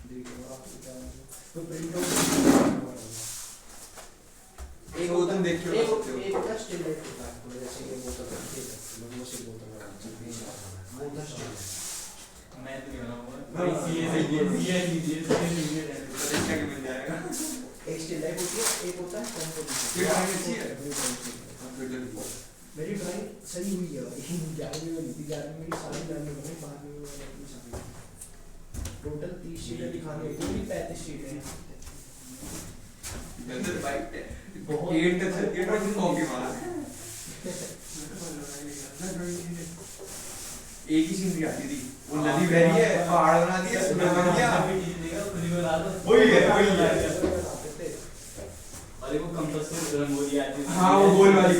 तो print out एक वो तुम देख के हो सकते हो, एक का स्टिल लाइफ होता है तो जैसे कि वो तो करते हैं लोगों से बोलता है वो तो स्टिल मैं तो नहीं बनाऊंगा भाई सीए से सीए लीजिए सीए है तो क्या के मिल जाएगा। एक स्टिल लाइफ होती है, एक होता है कंपोजिशन। ये ड्राइंग अच्छी है मेरी ड्राइंग सही हुई है भाई 11वीं में लिखी 11वीं मेरी सारी ड्राइंग बनी 12वीं में मैंने अपनी सारी टोटल 30 शीटें दिखानी है पूरी 35 शीटें हैं। नजर बाइट है बहुत एट तक ये ड्राइंग कॉपी मारा एक ही सीनरी आती थी वो नदी बह रही है पहाड़ बना दिया सूरज बन गया वही है और वो कंपास से रंगोली आती थी। हाँ वो गोल वाली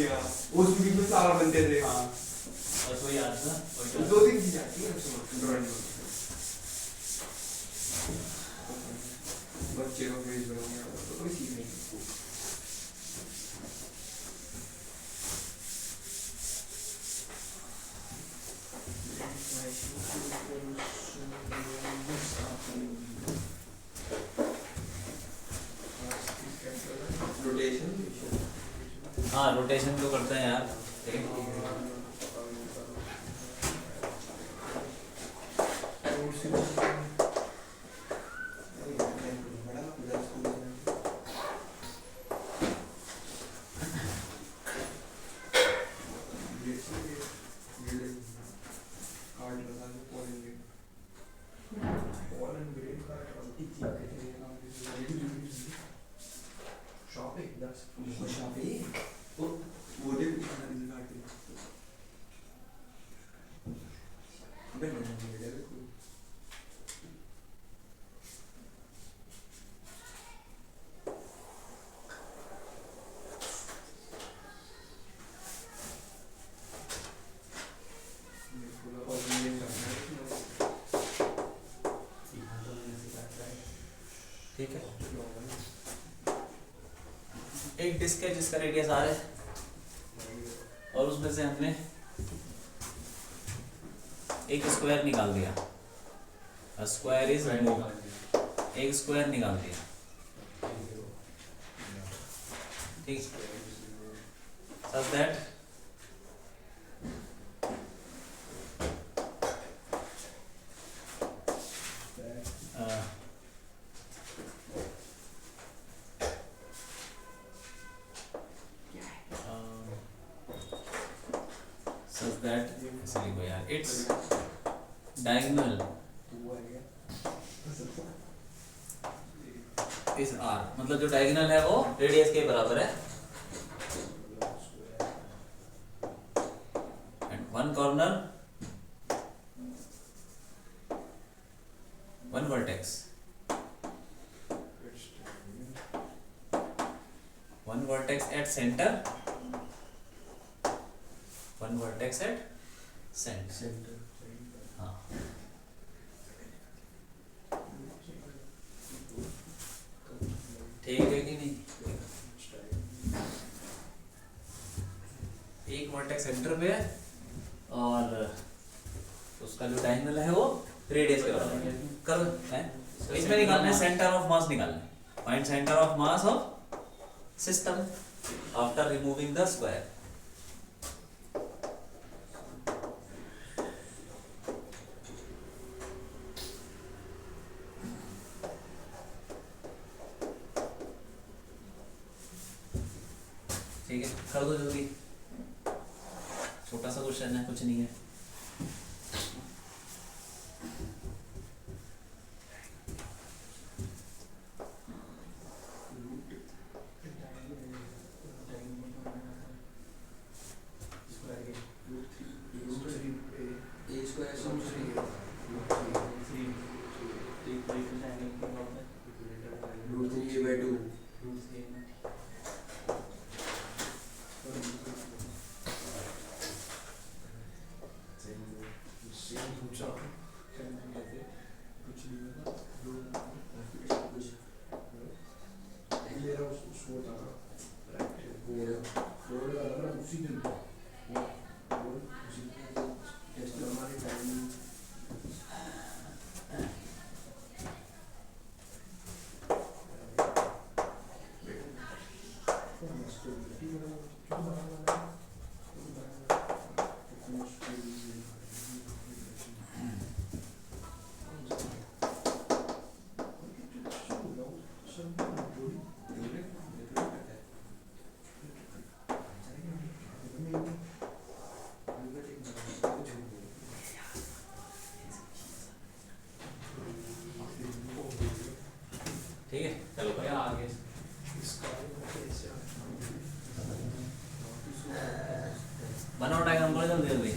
हाँ उस बीच में तारा बनते थे हाँ बस वही याद था और दो दिन की जाती है ड्राइंग में बच्चे को भेज बनाऊंगा तो कोई सीख नहीं हाँ रोटेशन तो करते हैं यार। ठीक है एक डिस्क है जिसका रेडियस आर है और उसमें से हमने एक स्क्वायर निकाल दिया स्क्वायर इज एक स्क्वायर निकाल दिया ठीक such that its diagonal is r मतलब जो डायगोनल है वो रेडियस के बराबर है and one corner one vertex at centre one vertex at centre हाँ ठीक है कि नहीं एक वर्टेक्स सेंटर पे है और उसका जो डायगोनल है वो रेडियस के बराबर है कर है इसमें निकालना है सेंटर ऑफ मास निकालना है find centre of mass of system after removing the square ठीक है कर दो जल्दी छोटा सा क्वेश्चन है कुछ नहीं है ठीक है चलो करो। आगे इसका कैसे बनाओ डायग्राम करो जल्दी जल्दी।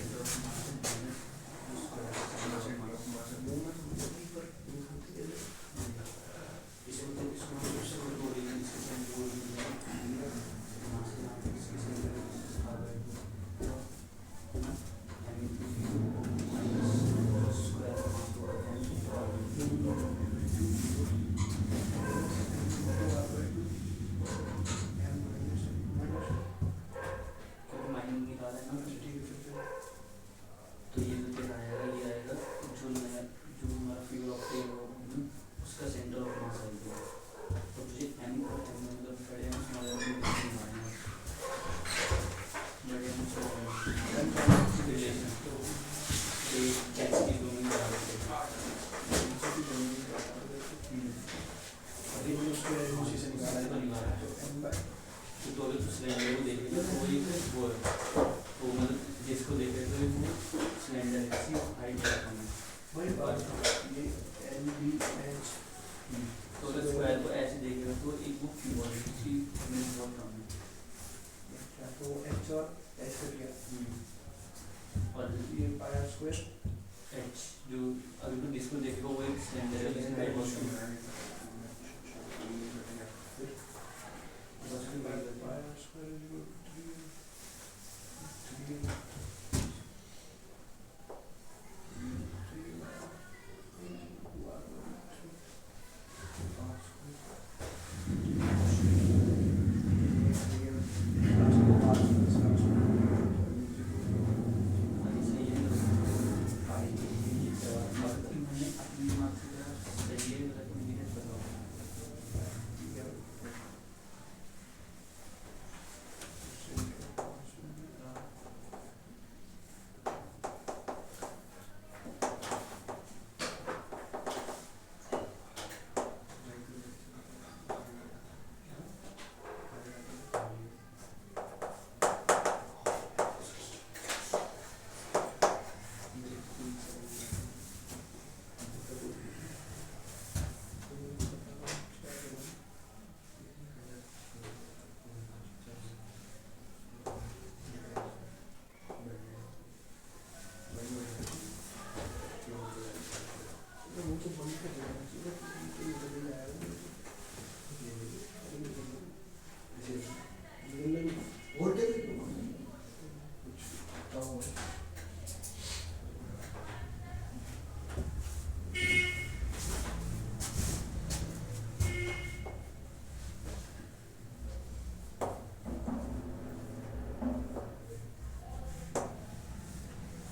तो ये जो आएगा ये आएगा जो नया जो हमारा फिगर ऑफ टेन होगा उसका सेंटर ऑफ मास आएगा। तो मुझे एम और एम मतलब बड़े एम स्मॉल एम में मारना है। बड़े एम स्मॉल रिलेशन तो ये कैच की दोनों बराबर अभी मैंने उसके एनओसी से निकाला है तो निकाला है। तो एम बाय तो अगर तो सिलेंडर को देखेगा तो वही वो है तो मतलब जिसको देखेगा तो वो सिलेंडर की हाइट कम है। वही बात है ये एल बी एच तो अगर स्क्वायर को ऐसे देखेगा तो एक वो क्यूब है इसकी थिकनेस बहुत कम है। क्या तो एच और एच कर गया और ये पाया स्क्वायर एच जो अगर तो जिसको देखेगा वो एक सिलेंडर है जिसकी हाइट बहुत कम है। पाया स्क्वायर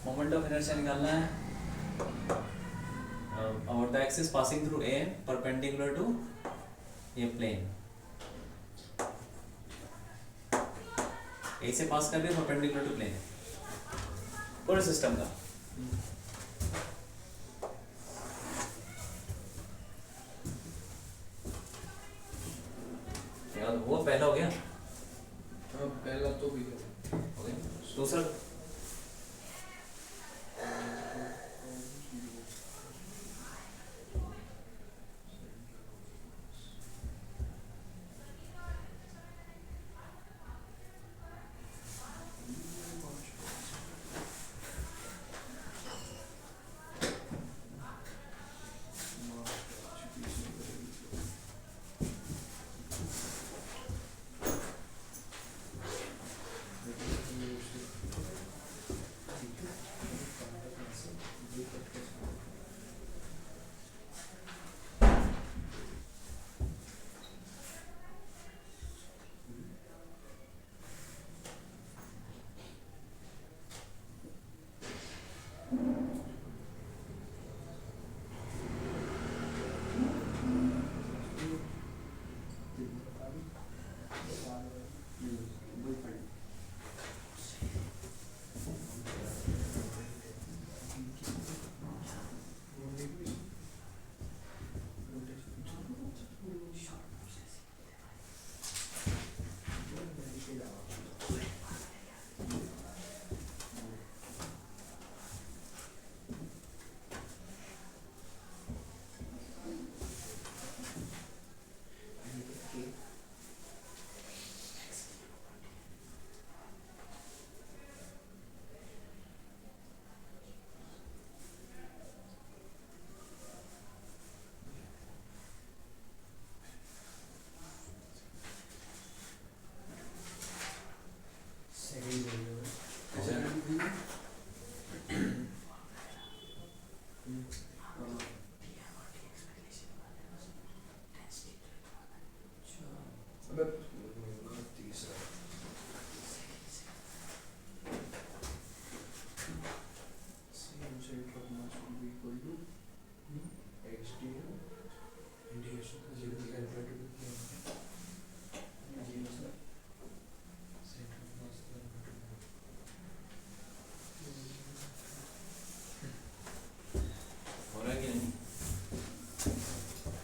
मोमेंट ऑफ इनर्शिया निकालना है। और the axis passing through a perpendicular to ये प्लेन, ए से पास कर रहे परपेंडिकुलर टू प्लेन पूरे सिस्टम का। वो पहला हो गया, पहला तो भी हो गया। दूसरा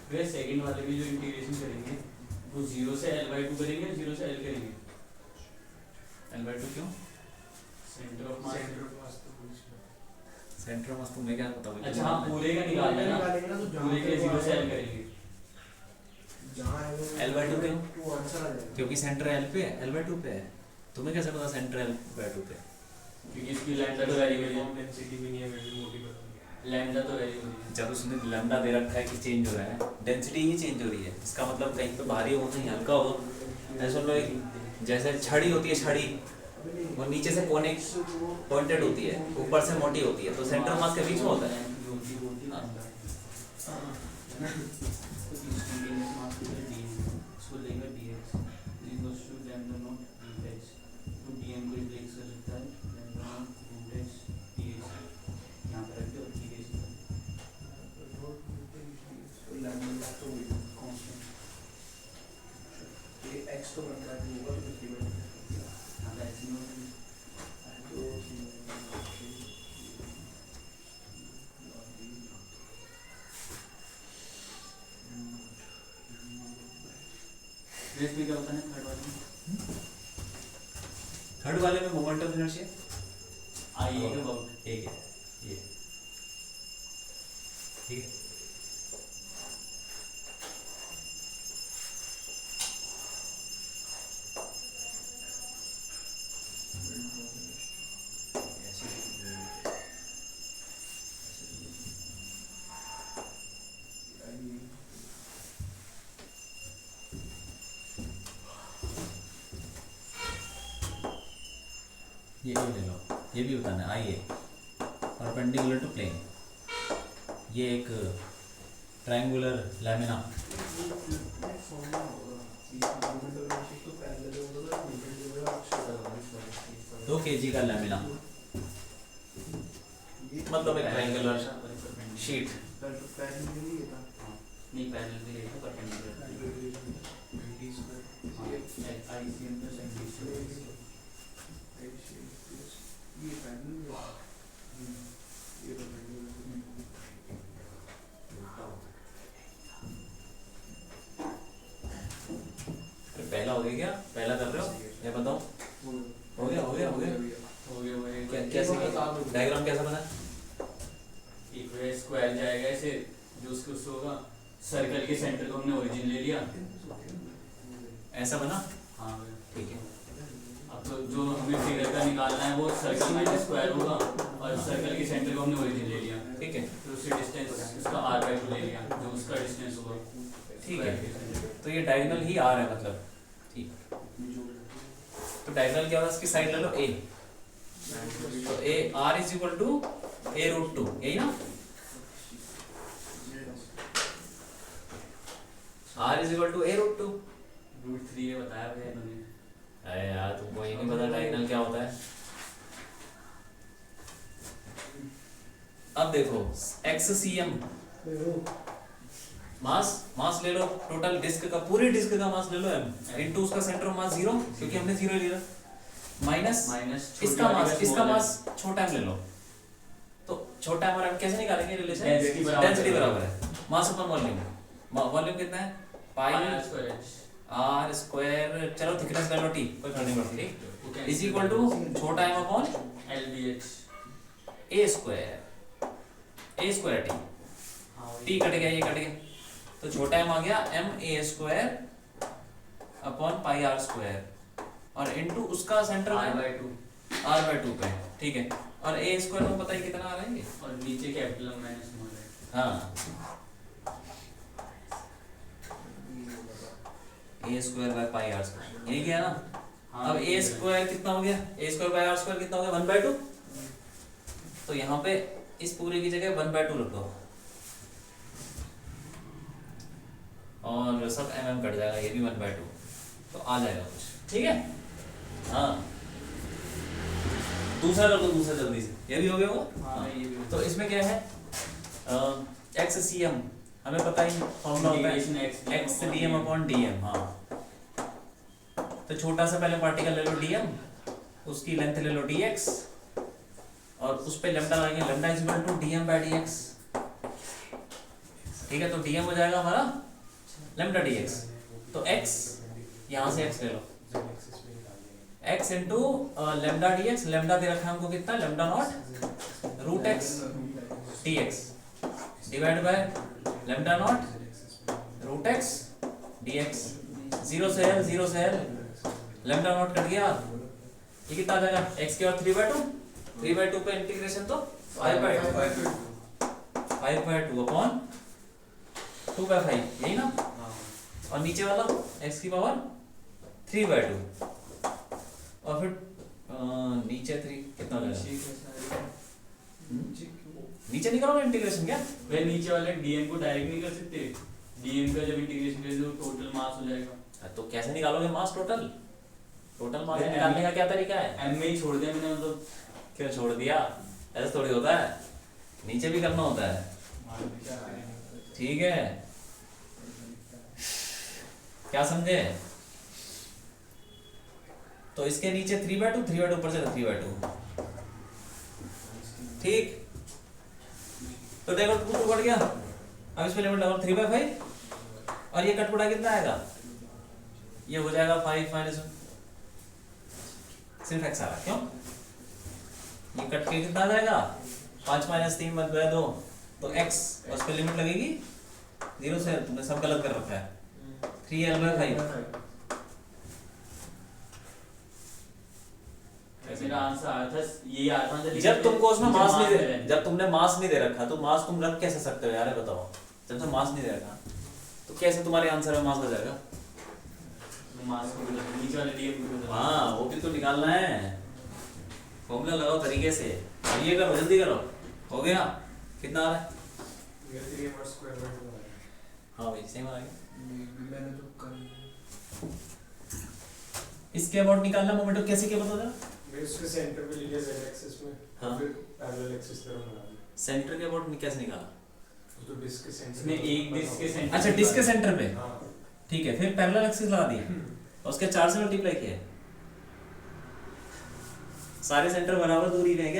फिर सेकंड वाले में जो इंटीग्रेशन करेंगे वो 0 से L/2 करेंगे, 0 से L करेंगे। L/2 क्यों? Centre of mass. Centre of mass तुम्हें क्या पता? अच्छा हाँ, पूरे का निकालना है ना, निकालेंगे ना, तो जहाँ पूरे के पे 0 से वो L करेंगे। जहाँ है वो L/2 क्यों? वो आंसर आ जाएगा। क्योंकि सेंटर L पे है, L/2 पे है। तुम्हें कैसे पता सेंटर L/2 पे? क्योंकि इसकी लैम्डा तो वेरिएबल है, डेंसिटी भी नहीं है, वैल्यू मोटी कर लैम्डा तो वेरिएबल है। जब उसने लैम्डा दे रखा है कि चेंज हो रहा है, डेंसिटी ही चेंज हो रही है, इसका मतलब कहीं पे भारी हो कहीं हल्का हो। ऐसा लोग जैसे छड़ी होती है, छड़ी वो नीचे से कोनिक पॉइंटेड होती है, ऊपर से मोटी होती है, तो सेंटर मास के बीच में होता है। एक्स तो बनता है होगा तो कितनी बनेगी? क्या होता है थर्ड वाले में? थर्ड वाले में मोमेंट ऑफ इनर्शिया आई के अबाउट एक है, ये ठीक है। ये भी ले लो, ये भी बताना है। आइए, परपेंडिकुलर टू प्लेन, ये एक ट्रायंगुलर लैमिना, दो kg का लैमिना, मतलब एक ट्रायंगुलर शीट। नहीं पैरेलल भी है परपेंडिकुलर ICM प्लस NDC पहला हो गया क्या? पहला कर रहे हो या बताओ? हो गया, हो गया, हो गया। हो गया वो एक कैसे डायग्राम कैसा बना? एक स्क्वायर जाएगा ऐसे, जो उसको उससे होगा सर्कल के सेंटर को हमने ओरिजिन ले लिया, ऐसा बना? हाँ ठीक है। अब तो जो हमें फिगर का निकालना है वो सर्कल माइनस स्क्वायर होगा, और सर्कल के सेंटर को हमने ओरिजिन ले लिया, ठीक है, तो उससे डिस्टेंस उसका r/2 ले लिया, जो उसका डिस्टेंस होगा। ठीक है। तो ये डायगोनल ही आ रहा है मतलब, ठीक। तो डायगोनल क्या होगा? इसकी साइड ले लो a, तो a r is equal to a√2, यही ना? r is equal to a√2। √3 ये बताया भैया इन्होंने। अरे यार तुमको ये नहीं पता डायगोनल क्या होता है? अब देखो XCM मास ले लो, टोटल डिस्क का, पूरी डिस्क का मास ले लो m इनटू उसका सेंटर ऑफ मास 0, क्योंकि हमने 0 लिया, माइनस इसका मास छोटा m ले लो। तो छोटा m और m कैसे निकालेंगे रिलेशन? डेंसिटी बराबर है मास अपॉन वॉल्यूम। वॉल्यूम कितना है? पाई r स्क्वायर, चलो थिकनेस ले लो t, कोई फर्क नहीं पड़ता, ठीक, इज इक्वल टू छोटा m upon LBH a square t, t cut गया, ये कट गया, तो छोटा m आ गया m a square upon pi r square, और इनटू उसका सेंटर r/2 पे, ठीक है। और a स्क्वायर में पता है कितना आ रहा है ये, और नीचे कैपिटल माइनस स्मॉल है। हाँ, a square by pi r square, यही गया ना? अब a स्क्वायर कितना हो गया? a square by r square कितना हो गया? 1/2। तो यहाँ पे इस पूरे की जगह 1/2 रख दो, और सब mm कट जाएगा, ये भी 1/2, तो आ जाएगा कुछ, ठीक है। हाँ, दूसरा कर दो, दूसरा जल्दी से, ये भी हो गया वो। हाँ ये भी। तो इसमें क्या है? XCM हमें पता ही फॉर्मूला होता है x/dm/dm। हाँ, तो छोटा सा पहले पार्टिकल ले लो dm, उसकी लेंथ ले लो dx, और उस पे लैम्डा लगाएंगे, lambda is equal to dm/dx। ठीक है, तो dm हो जाएगा हमारा lambda dx। तो x यहाँ से x ले लो, x into lambda dx, lambda दे रखा है हमको कितना, lambda naught root x dx divide by lambda naught root x dx। 0 से l, 0 से l, lambda नॉट कट गया, ये कितना आ जाएगा, x के और 3/2, 3/2 पे इंटीग्रेशन तो 5/2 अपॉन 2/5, यही ना। और नीचे वाला x की पावर 3/2 और फिर नीचे 3 कितना हो जाएगा, नीचे निकालो इंटीग्रेशन क्या, वे नीचे वाले डीएम को डायरेक्ट नहीं कर सकते, डीएम का जब इंटीग्रेशन करेंगे तो टोटल मास हो जाएगा। तो कैसे निकालोगे मास टोटल, टोटल मास निकालने का क्या तरीका है, एम में ही छोड़ दिया मैंने, मतलब क्यों छोड़ दिया, ऐसा थोड़ी होता है, नीचे भी करना होता है, ठीक है, क्या समझे। तो इसके नीचे 3/2, 3/2 ऊपर से 3/2, ठीक। तो देखो 2 कट गया, अब इसमें लिमिट लगाओ 3/5 और ये कटपुड़ा कितना आएगा, ये हो जाएगा 5 माइनस, सिर्फ x आ रहा, क्यों, ये कट के कितना आ जाएगा 5 माइनस 3 मत 2, तो x उस पे लिमिट लगेगी 0 से, तुमने सब गलत कर रखा है, 3l/5। मेरा आंसर आया था, यही आया था जब तुमको उसमें मास नहीं दे, जब तुमने मास नहीं दे रखा तो मास तुम रख कैसे सकते हो यार, बताओ, जब से मास नहीं दे रखा तो कैसे तुम्हारे आंसर में मास आ जाएगा, मास को नीचे वाले डीएम को, हाँ वो भी तो निकालना है, फॉर्मूला लगाओ तरीके से, अब ये करो जल्दी करो, हो गया, कितना आ रहा है, हाँ भाई सेम आ गया। मैंने तो कर इसके अबाउट निकालना मोमेंटम कैसे, क्या बता दो, उसके सेंटर पे लिया z एक्सिस में, हाँ। फिर पैरेलल एक्सिस तरफ लगा दिया, सेंटर के अबाउट कैसे निकाला, तो डिस्क के सेंटर इसमें एक डिस्क के सेंटर, अच्छा डिस्क के सेंटर पे, हां ठीक है, फिर पैरेलल एक्सिस लगा दिया और उसके 4 से मल्टीप्लाई किया, सारे सेंटर बराबर दूरी पे है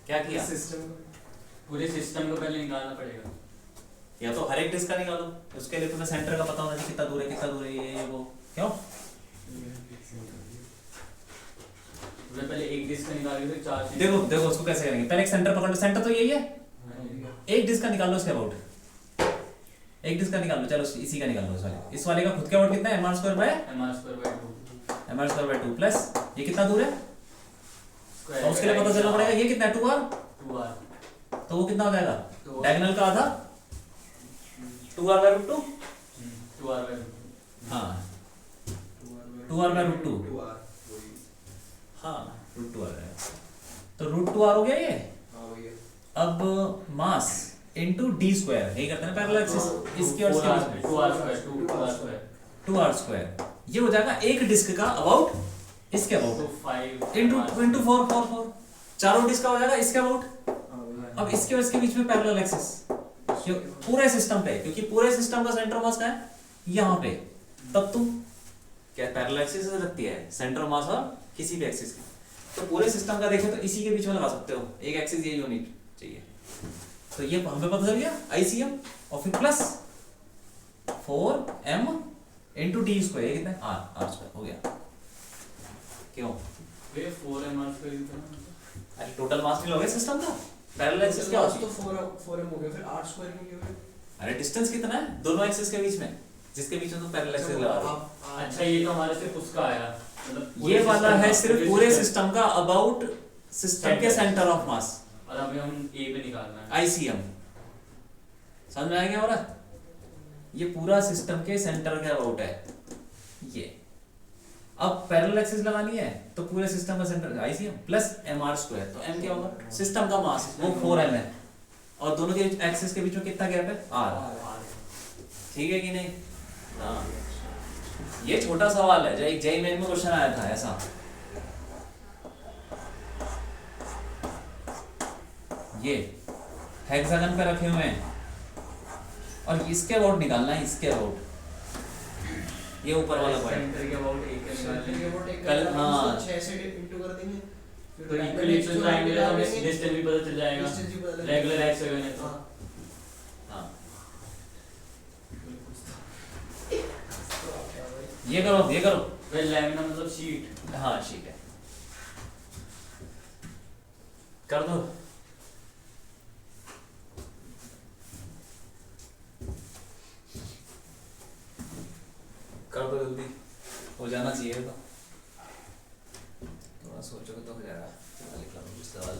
क्या किया, सिस्टम पूरे सिस्टम को पहले निकालना पड़ेगा, या तो हर एक डिस्क का निकालो, उसके लिए तुम्हें सेंटर का पता होना चाहिए कितना दूर है, कितना दूर है, ये वो, क्यों, पहले एक डिस्क का निकाल के फिर 4 से, देखो देखो उसको कैसे करेंगे, पहले एक सेंटर पकड़ लो, सेंटर तो यही है, एक डिस्क का निकाल लो उसके अबाउट, एक डिस्क का निकाल लो, चलो इसी का निकाल लो, इस वाले का खुद के अबाउट कितना है, mr²/2 प्लस ये कितना दूर है, और उसके लिए पता चलना पड़ेगा ये कितना है, 2r, तो वो कितना हो जाएगा, डायगोनल का आधा 2r/√2, 2r/2, हाँ 2r/√2, हाँ √2r है, तो √2r हो गया ये। हां भैया, अब मास इनटू d स्क्वायर, यही करते हैं पैरेलल एक्सिस, इसके और इसके बीच में 2r², ये हो जाएगा एक डिस्क का अबाउट इसके अबाउट 5 इनटू 4 चारों डिस्क का हो जाएगा इसके अबाउट। अब इसके और इसके बीच में पैरेलल एक्सिस पूरे सिस्टम पे, क्योंकि पूरे सिस्टम का सेंटर मास कहाँ है, यहाँ पे, तब तुम क्या पैरेलल एक्सिस से लगती है सेंटर मास और किसी भी एक्सिस की, तो पूरे सिस्टम का देखें तो इसी के बीच में लगा सकते हो, एक एक्सिस यही होनी चाहिए, तो ये हमें पता चल गया ICM, और फिर plus 4m into d square, ये कितना है r स्क्वायर हो गया, क्यों वे 4mr² इतना, अरे टोटल मास नहीं लोगे सिस्टम का, पैरेलल एक्सिस क्या होती तो है, 4m हो गया, फिर r² के लिए हुए, अरे डिस्टेंस कितना है दोनों एक्सिस के बीच में, जिसके बीच में तुम पैरेलल एक्सिस लगा रहे हो, अच्छा ये तो हमारे सिर्फ उसका आया, मतलब ये वाला है सिर्फ पूरे सिस्टम का अबाउट सिस्टम के सेंटर ऑफ मास, और अभी हम ए पे निकालना है, ICM, समझ में आ गया, और ये पूरा सिस्टम के सेंटर के अबाउट है ये। अब पैरेलल एक्सिस लगानी है तो पूरे सिस्टम का सेंटर ICM प्लस mr², तो m क्या होगा, सिस्टम का मास वो 4m है, और दोनों के एक्सिस के बीच में कितना गैप है, r, ठीक है कि नहीं, हाँ ये छोटा सवाल है जो एक जेईई मेन में क्वेश्चन आया था ऐसा, ये हेक्सागन पे रखे हुए हैं और इसके अबाउट निकालना है, इसके अबाउट, ये ऊपर वाला पॉइंट, सेंटर के अबाउट एक कल हाँ 6 से इंटू कर देंगे, तो इक्विलेटरल ट्रायंगल का हमें डिस्टेंस भी पता चल जाएगा, रेगुलर एक्स वगैरह तो ये करो फिर लैमिना मतलब शीट। हाँ शीट है, कर दो। कर दो जल्दी, हो जाना चाहिए तो, थोड़ा सोचोगे तो हो जाएगा। लिख लो कुछ सवाल।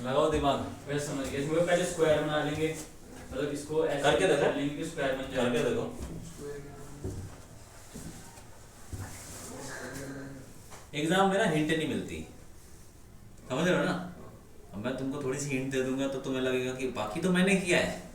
लगाओ दिमाग, वैसे समझ गए। इसमें पहले स्क्वायर बना लेंगे, मतलब इसको ऐसे करके देखो। कर लेंगे कि स्क्वायर बन जाए। करके देखो। एग्जाम में ना हिंट नहीं मिलती, समझ रहे हो ना। अब मैं तुमको थोड़ी सी हिंट दे दूंगा तो तुम्हें लगेगा कि बाकी तो मैंने किया है।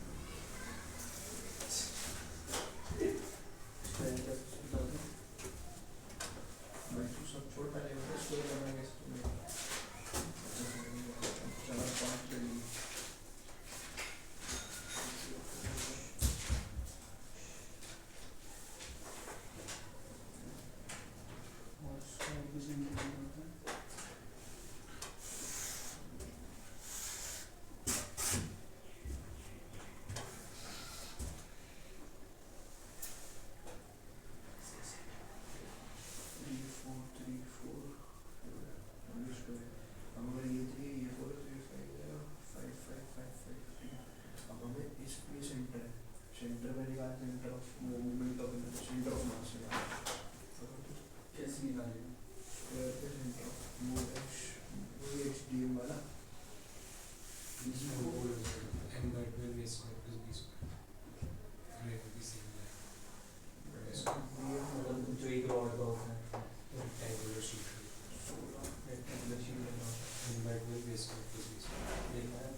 कैसे निकालेंगे? M by 12 a square plus b square. And it will be same like जो एक रॉड का होता है rectangular sheet. रेक्टेंगुलर शीट बना M by 12 a square plus b square. देखा है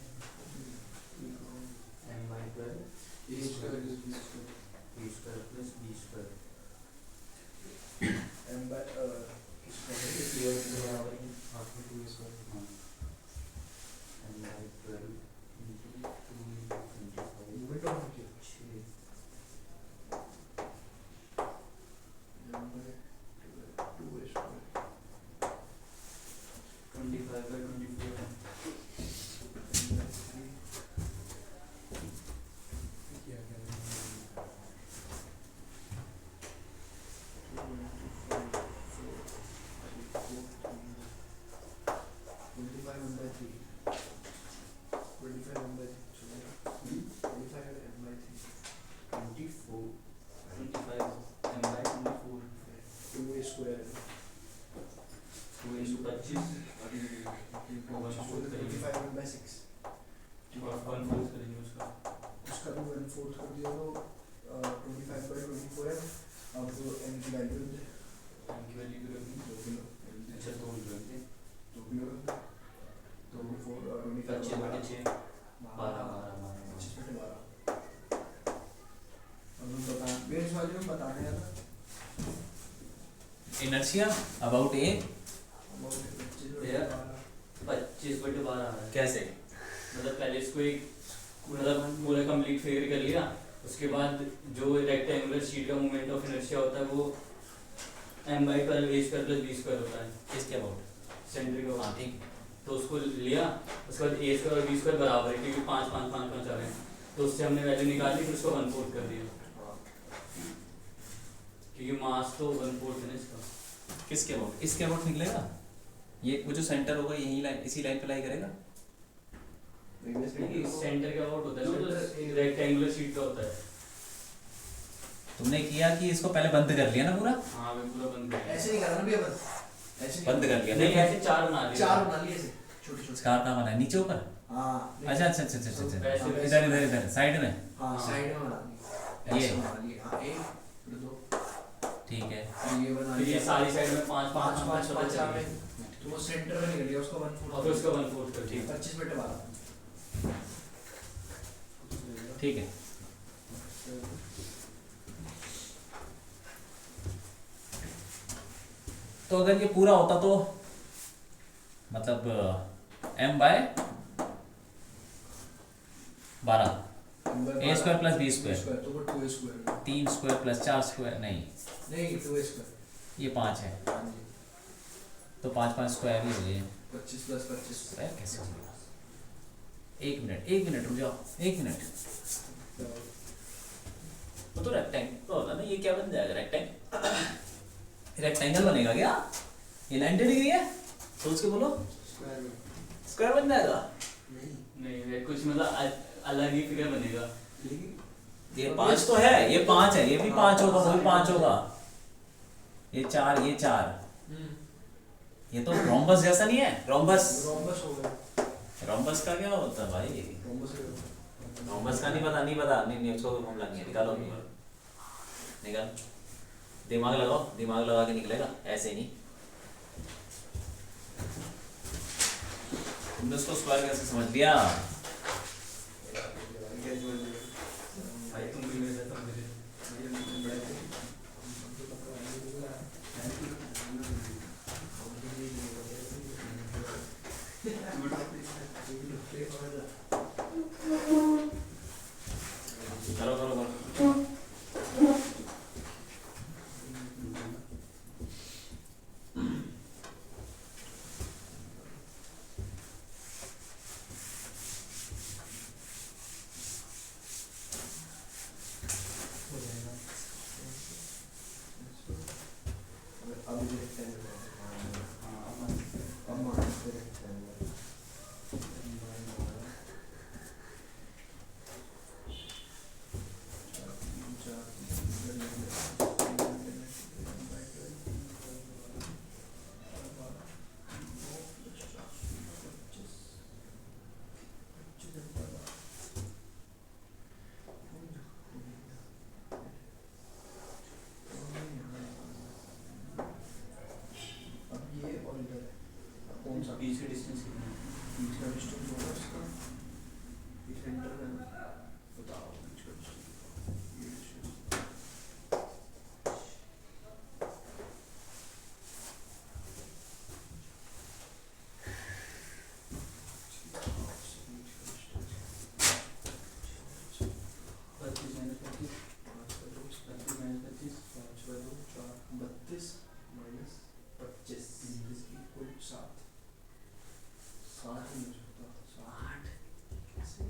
m by 12 A square is b square. b square plus b square clear के बराबर है After 2 a square. m by 12 into 2 into 25 6 25 by 24 Yeah, yeah. Inertia about A 25/12 आ रहा है। कैसे? मतलब पहले इसको एक मतलब पूरा कंप्लीट फिगर कर लिया, उसके बाद जो रेक्टेंगुलर शीट का मोमेंट ऑफ इनर्शिया होता है वो m/12 a square plus b square होता है। किसके अबाउट? सेंट्रिक का। हाँ ठीक। तो उसको लिया, उसके बाद a स्क्वायर और b स्क्वायर बराबर है क्योंकि 5 5 5 5 आ रहे हैं, तो उससे हमने वैल्यू निकाली फिर उसको 1/4 कर दिया क्योंकि मास तो 1/4 है ना इसका। किसके अबाउट? इसके अबाउट निकलेगा। ये वो जो सेंटर होगा यही लाइन, इसी लाइन पे लाई करेगा। नहीं सेंटर के अबाउट होता है ना, तो रेक्टेंगुलर शीट का होता है। तुमने किया कि इसको पहले बंद कर लिया ना पूरा, हाँ मैं पूरा बंद कर ऐसे नहीं करना भैया, बस ऐसे बंद कर लिया नहीं नहीं ऐसे चार बना लिए। चार बना लिए ऐसे छोटे छोटे। स्कार कहाँ बना है, नीचे ऊपर? हाँ अच्छा अच्छा अच्छा अच्छा अच्छा वैसे- अच्छा। इधर इधर इधर साइड में, हाँ साइड में बना लिए, ये? ऐसे बना लिए। हाँ एक फिर दो, ठीक है। फिर ये बना फिर ये लिया सारी साइड में पांच पाँच पाँच छोटे पाँच छोटे में, तो वो सेंटर में निकल गया, उसका 1/4 और फिर उसका 1/4 कर ठीक। 25 मिनट बाद। ठीक है। तो अगर ये पूरा होता तो मतलब m/12 a square plus b square, तो वो 2a square 3 square plus 4 square, नहीं नहीं 2a स्क्वायर। ये 5 है, हाँ जी, तो 5 5 स्क्वायर ही हो गए। 25 प्लस 25 स्क्वायर कैसे होगा? एक मिनट रुक जाओ, एक मिनट। वो तो रेक्टेंगल होगा ना, ये क्या बन जाएगा? रेक्टेंगल बनेगा क्या? ये 90 डिग्री है, सोच के बोलो। स्क्वायर में स्क्वायर बन जाएगा? नहीं, नहीं ये कुछ मतलब अलग ही फिगर बनेगा। लेकिन ये 5 तो है, ये 5 है, ये भी 5 होगा, वो भी 5 होगा। ये 4, ये 4, ये तो रोम्बस जैसा नहीं है? रोम्बस, रोम्बस हो गया। रोम्बस का क्या होता है भाई? रोम्बस हो गया। रोम्बस का नहीं पता, नहीं पता, नहीं उसको हम लगे निकालो, निकाल, दिमाग लगाओ, दिमाग लगा के निकलेगा, ऐसे नहीं। तुमने उसको स्क्वायर कैसे समझ लिया? भाई तुम भी मेरे साथ मेरे करो करो करो। अब ये rectangle है। हाँ अब माइनस पे rectangle। अब ये और इधर कौन सा बीच के डिस्टेंस कितना है? बीच का डिस्टेंस होगा इसका, ये सेंटर में है। बताओ बीच का डिस्टेंस, ये डिस्टेंस पच्चीस माइनस पच्चीस, 5/2 पच्चीस माइनस पच्चीस, 5/2 4 32 माइनस 25 इज इक्वल 7। 7 नहीं हो सकता, 8 कैसे?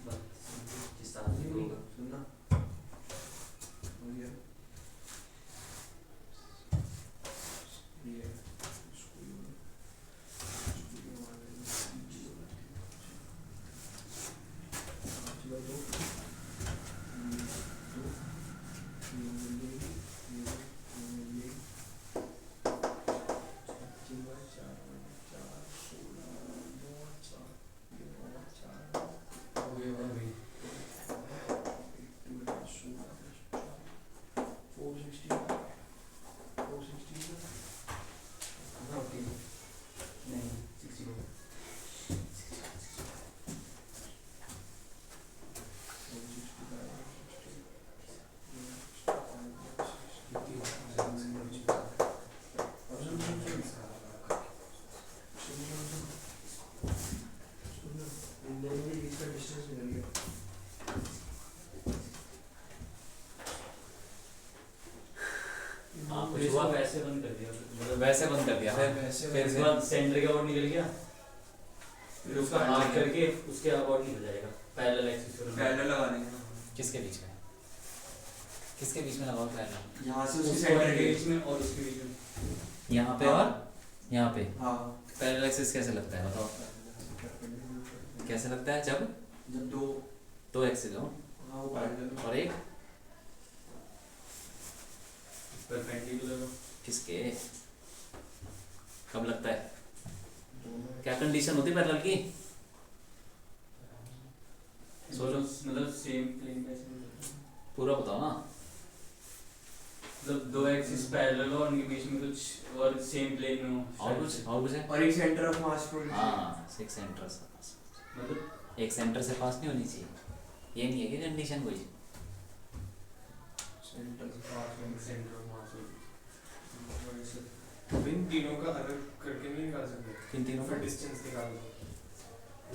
पच्चीस सात नहीं होगा। होगा, सुनना हो गया ये इसको ये मान लीजिए 5/2 नहीं 64 हाँ कुछ हुआ वैसे बंद कर दिया, मतलब वैसे बंद कर दिया, फिर उसके बाद सेंटर के अबाउट निकल गया, फिर उसका हाफ करके उसके अबाउट निकल जाएगा पैरेलल एक्सिस पे। पैरेलल लगा देंगे ना, किसके बीच में? किसके बीच में लगाओ पैरेलल? यहाँ से उसके उसकी सेंटर सेंटर के के बीच में और उसके बीच में यहाँ पे और यहाँ पे हाँ पैरेलल एक्सिस कैसे लगता है बताओ, कैसे लगता है जब जब दो एक्सिस हो हाँ वो पैरेलल और एक परपेंडिकुलर किसके, कब लगता है, क्या कंडीशन होती है पैरेलल की, सोचो मतलब सेम प्लेन कैसे पूरा बताओ ना। मतलब दो एक्सिस पैरेलल हो, उनके बीच में कुछ और सेम प्लेन में हो। और कुछ है और एक सेंटर ऑफ मास को हाँ, एक सेंटर से पास, मतलब एक सेंटर से पास नहीं होनी चाहिए, ये नहीं है कि कंडीशन कोई। सेंटर से पास में सेंटर ऑफ मास हो। तो इन तीनों का अलग करके नहीं निकाल सकते, किन तीनों फिर का, डिस्टेंस निकाल दो।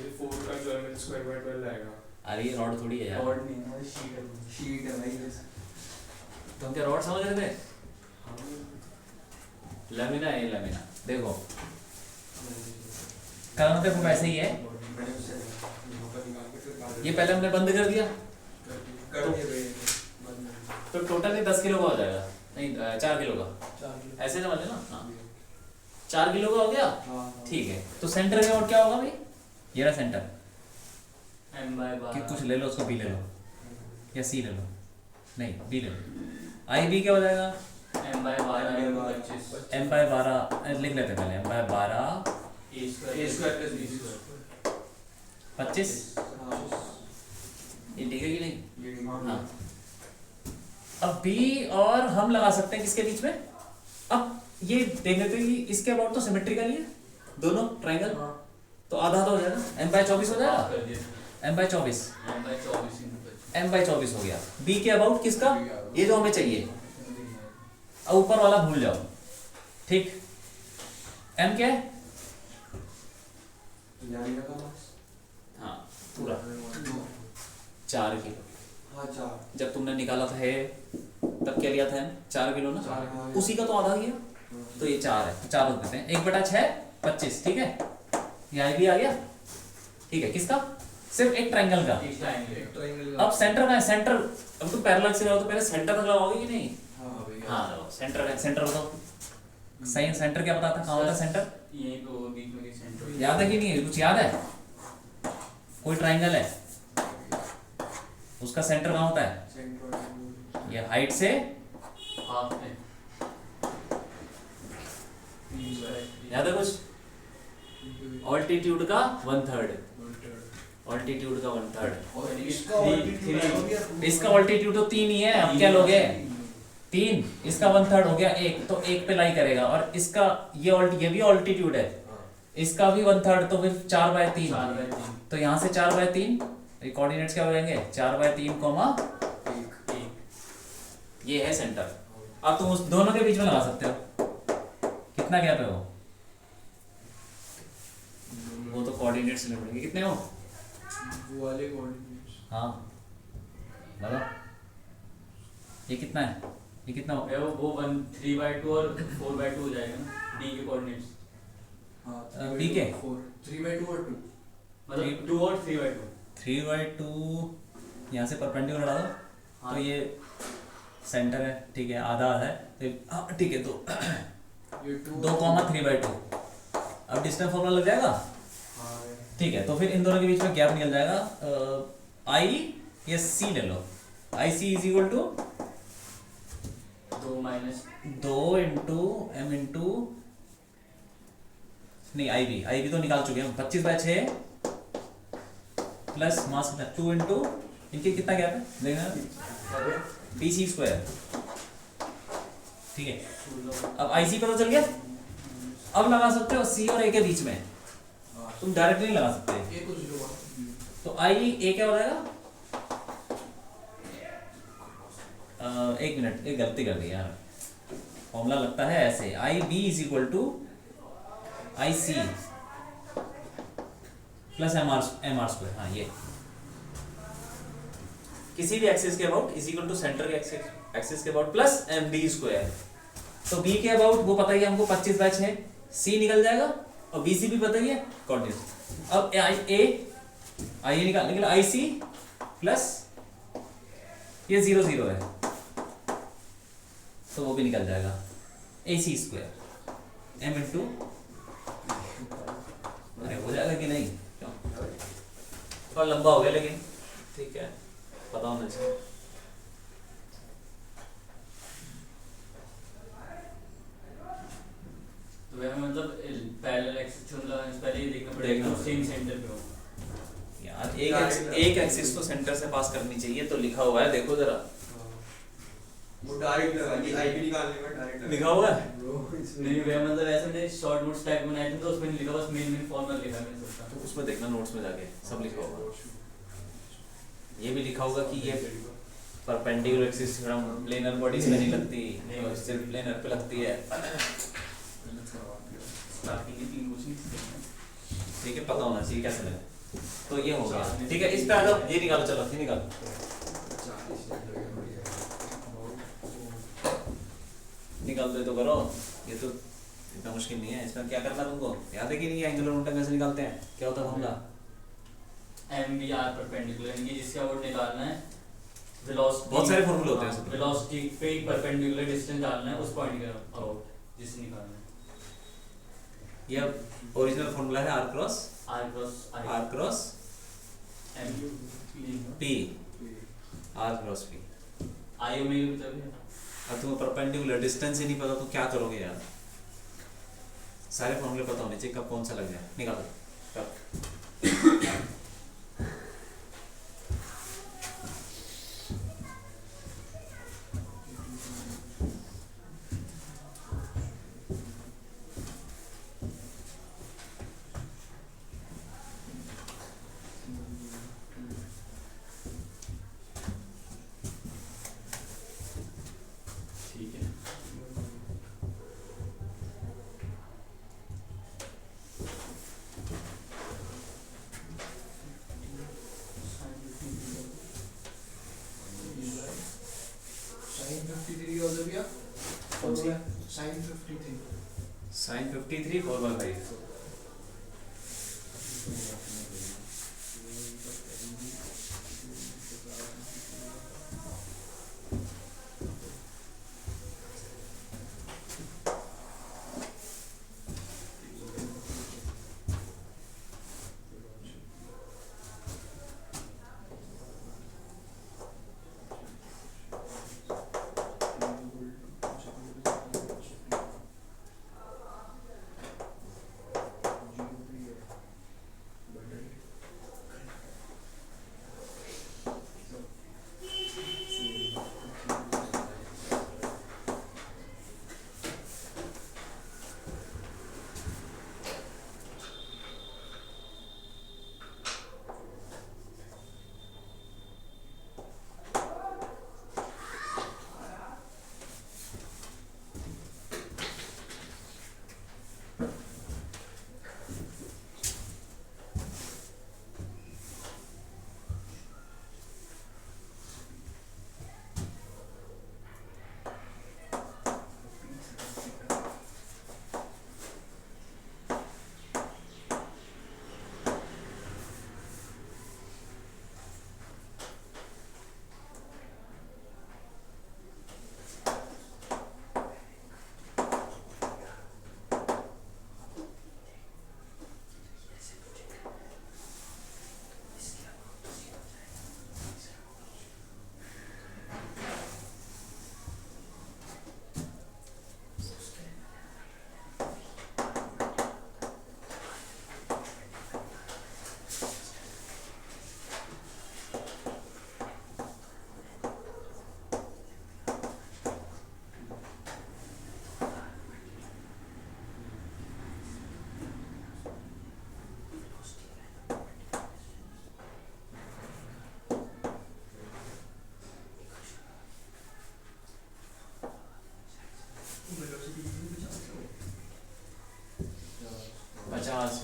ये 4 का जो है स्क्वायर बाय 12 आएगा। अरे ये रॉड थोड़ी है यार, और नहीं है, शीट है। शीट है भाई जैसे तुम क्या रॉड समझ रहे थे, लैमिना है ये लैमिना, देखो करना देखो वैसे ही है, मैंने उससे यहाँ पर निकाल के फिर बाद ये पहले हमने बंद कर दिया कर दिया भाई तो टोटल ये 10 किलो का हो जाएगा, नहीं 4 किलो का, 4 किलो ऐसे समझ लेना हाँ 4 किलो का हो गया, हाँ ठीक है। तो सेंटर में और क्या होगा भाई, ये रहा सेंटर, m by कि 12 कुछ ले लो उसको, बी ले लो या सी ले लो, नहीं बी ले लो, आई बी क्या हो जाएगा, m by 12 25 m बाय 12 लिख लेते हैं पहले, m bye 12 a square plus b square 25, हाँ ये ठीक है कि नहीं, ये हाँ। अब b और हम लगा सकते हैं किसके बीच में, अब ये देख लेते हैं कि इसके अबाउट तो सिमेट्रिकल ही है दोनों ट्रायंगल, तो आधा तो हो जाएगा, m बाय 24 हो जाएगा, कर दिया m by 24, m by 24 into 25 m by 24 हो गया, b के अबाउट किसका, ये जो हमें चाहिए, अब ऊपर वाला भूल जाओ, ठीक, m क्या है, लैमिना का मास हाँ पूरा 4 किलो, हाँ 4 जब तुमने निकाला था है तब क्या लिया था हम 4 किलो ना, हाँ। उसी का तो आधा गया, तो ये 4 है, 4 रख देते हैं, 1/6 25, ठीक है, ये भी आ गया, ठीक है, किसका, सिर्फ एक ट्रायंगल का। एक triangle ट्रायंगल अब सेंटर का है, सेंटर अब तो पैरेलल से लगाओ तो पहले सेंटर तक लगाओगे कि नहीं, हाँ भैया हाँ लगाओ सेंटर का, सेंटर बताओ सही, सेंटर क्या बताता है, कहाँ होता है सेंटर, यहीं पे वो बीच में कहीं सेंटर याद है कि नहीं, कुछ याद है, कोई ट्रायंगल है उसका सेंटर कहाँ होता है, सेंटर ये हाइट से हाफ में याद है कुछ, ऑल्टीट्यूड का 1/3, ऑल्टीट्यूड का 1/3, और इसका altitude है, हो गया two। इसका ऑल्टीट्यूड तो 3 ही है, अब क्या लोगे 3, इसका 1/3 हो गया 1, तो 1 पे लाई करेगा, और इसका ये भी ऑल्टीट्यूड है, इसका भी 1/3, तो फिर 4/3, 4/3 तो यहाँ से 4/3 कोऑर्डिनेट्स क्या हो जाएंगे 4/3 कॉमा, ये है सेंटर। अब तुम उस दोनों के बीच में लगा सकते हो, कितना गैप है वो तो कोऑर्डिनेट्स लेने पड़ेंगे, कितने हो, वो वाले कोऑर्डिनेट्स हाँ बताओ, ये कितना है, ये कितना हो, वो 3/2 और 4/2 हो जाएगा ना d के कोऑर्डिनेट्स, हाँ B के? 3/2 और 2 मतलब 2 और 3/2 3/2 यहाँ से परपेंडिकुलर हटा दो, हाँ। तो ये सेंटर है, ठीक है, आधा है, तो हाँ ठीक है, तो ये 2,3/2, अब डिस्टेंस फॉर्मूला लग जाएगा, हाँ ठीक है, तो फिर इन दोनों के बीच में गैप निकल जाएगा, आई या सी ले लो, I C is equal to 2 minus 2 into M into, नहीं आई बी तो निकाल चुके हैं हम, 25/6 प्लस मास कितना 2 इंटू, इनके कितना गैप है देखना, बी सी स्क्वायर, ठीक है। अब आई सी पता चल गया, अब लगा सकते हो सी और ए के बीच में, तुम डायरेक्टली नहीं लगा सकते, ये कुछ जो तो आई ए क्या हो जाएगा, एक मिनट, एक गलती कर दी यार, फॉर्मूला लगता है ऐसे, I B is equal to I C plus M R square, हाँ ये किसी भी एक्सिस के about is equal to centre के एक्सिस के about plus M B square, तो बी के अबाउट वो पता ही है हमको 25/6, सी निकल जाएगा, और बी सी भी पता ही है कोऑर्डिनेट, अब आई निकालने के लिए आई सी प्लस ये 0 0 है, तो वो भी निकल जाएगा, ए सी स्क्वायर, m इंटू, अरे हो जाएगा कि नहीं, क्यों थोड़ा लंबा हो गया लेकिन ठीक है, पता होना चाहिए। तो वह मतलब पैरेलल एक्सिस चुन लो, पहले ही देखना पड़ेगा देखना तो सेम सेंटर पे हो। यार एक एक्सिस तो सेंटर से पास करनी चाहिए, तो लिखा हुआ है देखो जरा, वो डायरेक्ट लगा ली, आईपी निकालने में डायरेक्ट लिखा हुआ है नहीं वह मतलब ऐसे मैंने शॉर्ट नोट्स टाइप बनाए थे तो उसमें नहीं लिखा, बस मेन फॉर्मूला लिखा है मैंने सोचा। तो उसमें देखना नोट्स में जाके सब लिखा होगा, ये भी लिखा होगा कि ये परपेंडिकुलर एक्सिस प्लेनर बॉडीज में नहीं लगती, सिर्फ प्लेनर पे लगती है, स्टार्टिंग के 3 क्वेश्चन ठीक है, पता होना चाहिए कैसे लगे। तो ये हो गया, ठीक है, इस पे आ जाओ, ये निकालो, चलो ये निकालो, निकाल दे तो करो, ये तो इतना मुश्किल नहीं है, इसमें क्या करना तुमको याद है कि नहीं, एंगुलर मोमेंटम कैसे निकालते हैं, क्या होता है formula, M B R perpendicular, यानी जिसका वो निकालना है वेलोसिटी, बहुत सारे फॉर्मूले होते हैं इसमें। वेलोसिटी पे परपेंडिकुलर डिस्टेंस डालना है, उस पॉइंट का आउट जिससे निकालना है। ये ओरिजिनल फॉर्मूला है R cross M P, R cross P. I omega भी तभी है। अब तुम्हें परपेंडिकुलर डिस्टेंस ही नहीं पता तो क्या करोगे यार, सारे फॉर्मूले पता होने चाहिए, कब कौन सा लग जाए, निकालो कब। ठीक है, साइन 53 हो गया, कौन सी? साइन 53, साइन 53 4/5,50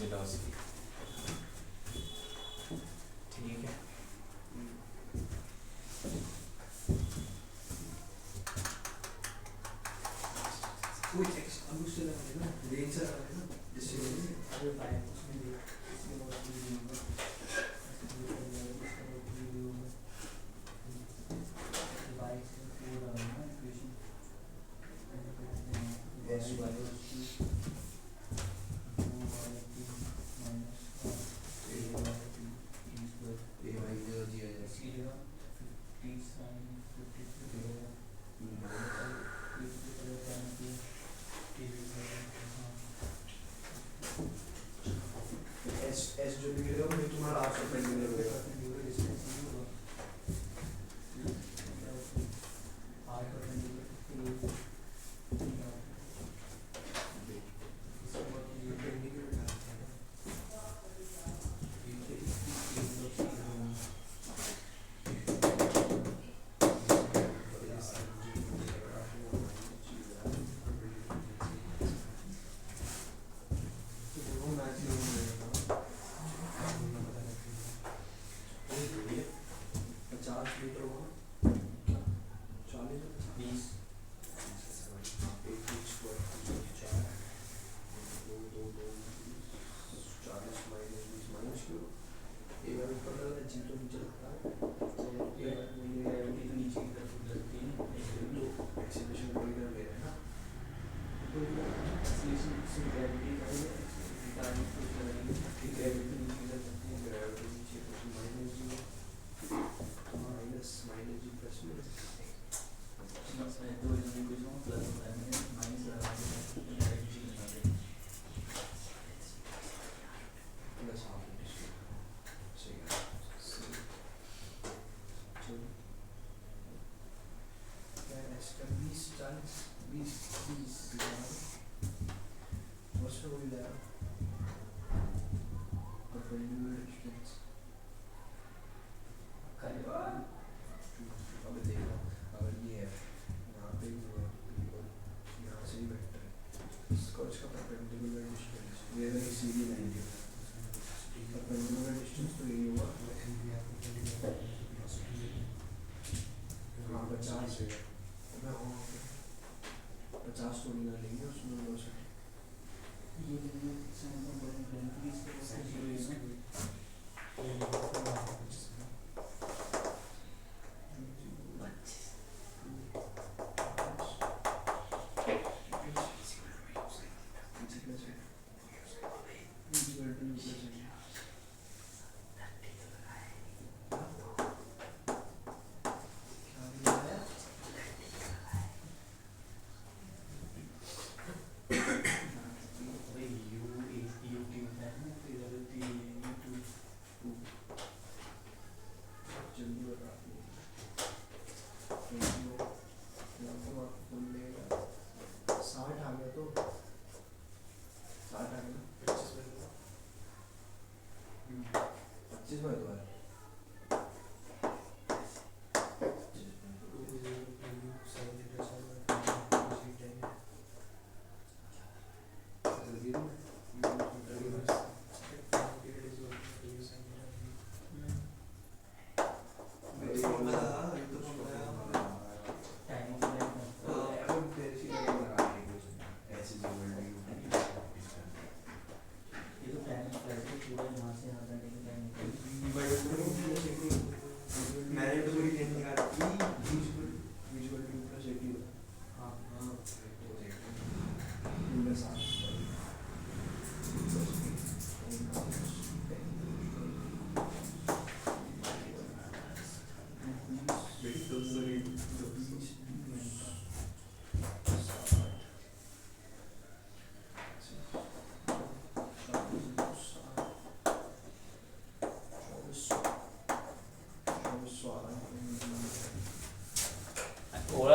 वेलोसिटी, ठीक है। कोई टेक्स्ट अब उससे लगा देना, रेंज से लगा देना, जिससे अरे भाई उसमें देख इसमें बहुत चीज़ होगा, बाइक से पूरा ना इक्वेशन, ये भाई जो जी है एस जो निकलेगा वो तुम्हारा आप सब निकलेगा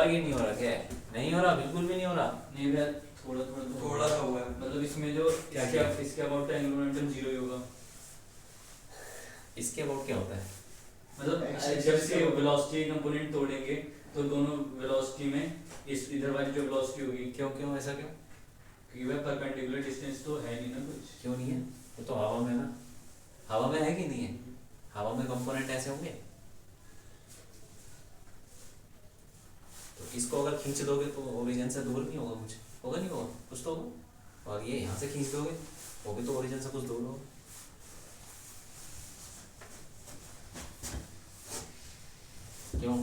ये नहीं हो रहा क्या है? नहीं हो रहा, बिल्कुल भी नहीं हो रहा। नहीं भैया थोड़ा थोड़ा सा हुआ है। मतलब इसमें जो इसके अबाउट एंगुलर मोमेंटम जीरो ही होगा। इसके अबाउट क्या होता है? मतलब जब इसके वेलोसिटी कंपोनेंट तोड़ेंगे तो दोनों वेलोसिटी में इस इधर वाली जो वेलोसिटी होगी, क्यों ऐसा क्यों? क्योंकि वह परपेंडिकुलर डिस्टेंस तो है नहीं ना कुछ। क्यों नहीं है? वो तो हवा में ना, हवा में है कि नहीं है? हवा में कंपोनेंट ऐसे होंगे। तो इसको अगर खींच दोगे तो ओरिजिन से दूर नहीं होगा कुछ, होगा नहीं होगा कुछ तो होगा। और ये यहाँ से खींच दोगे वो भी तो ओरिजिन से कुछ दूर होगा। क्यों?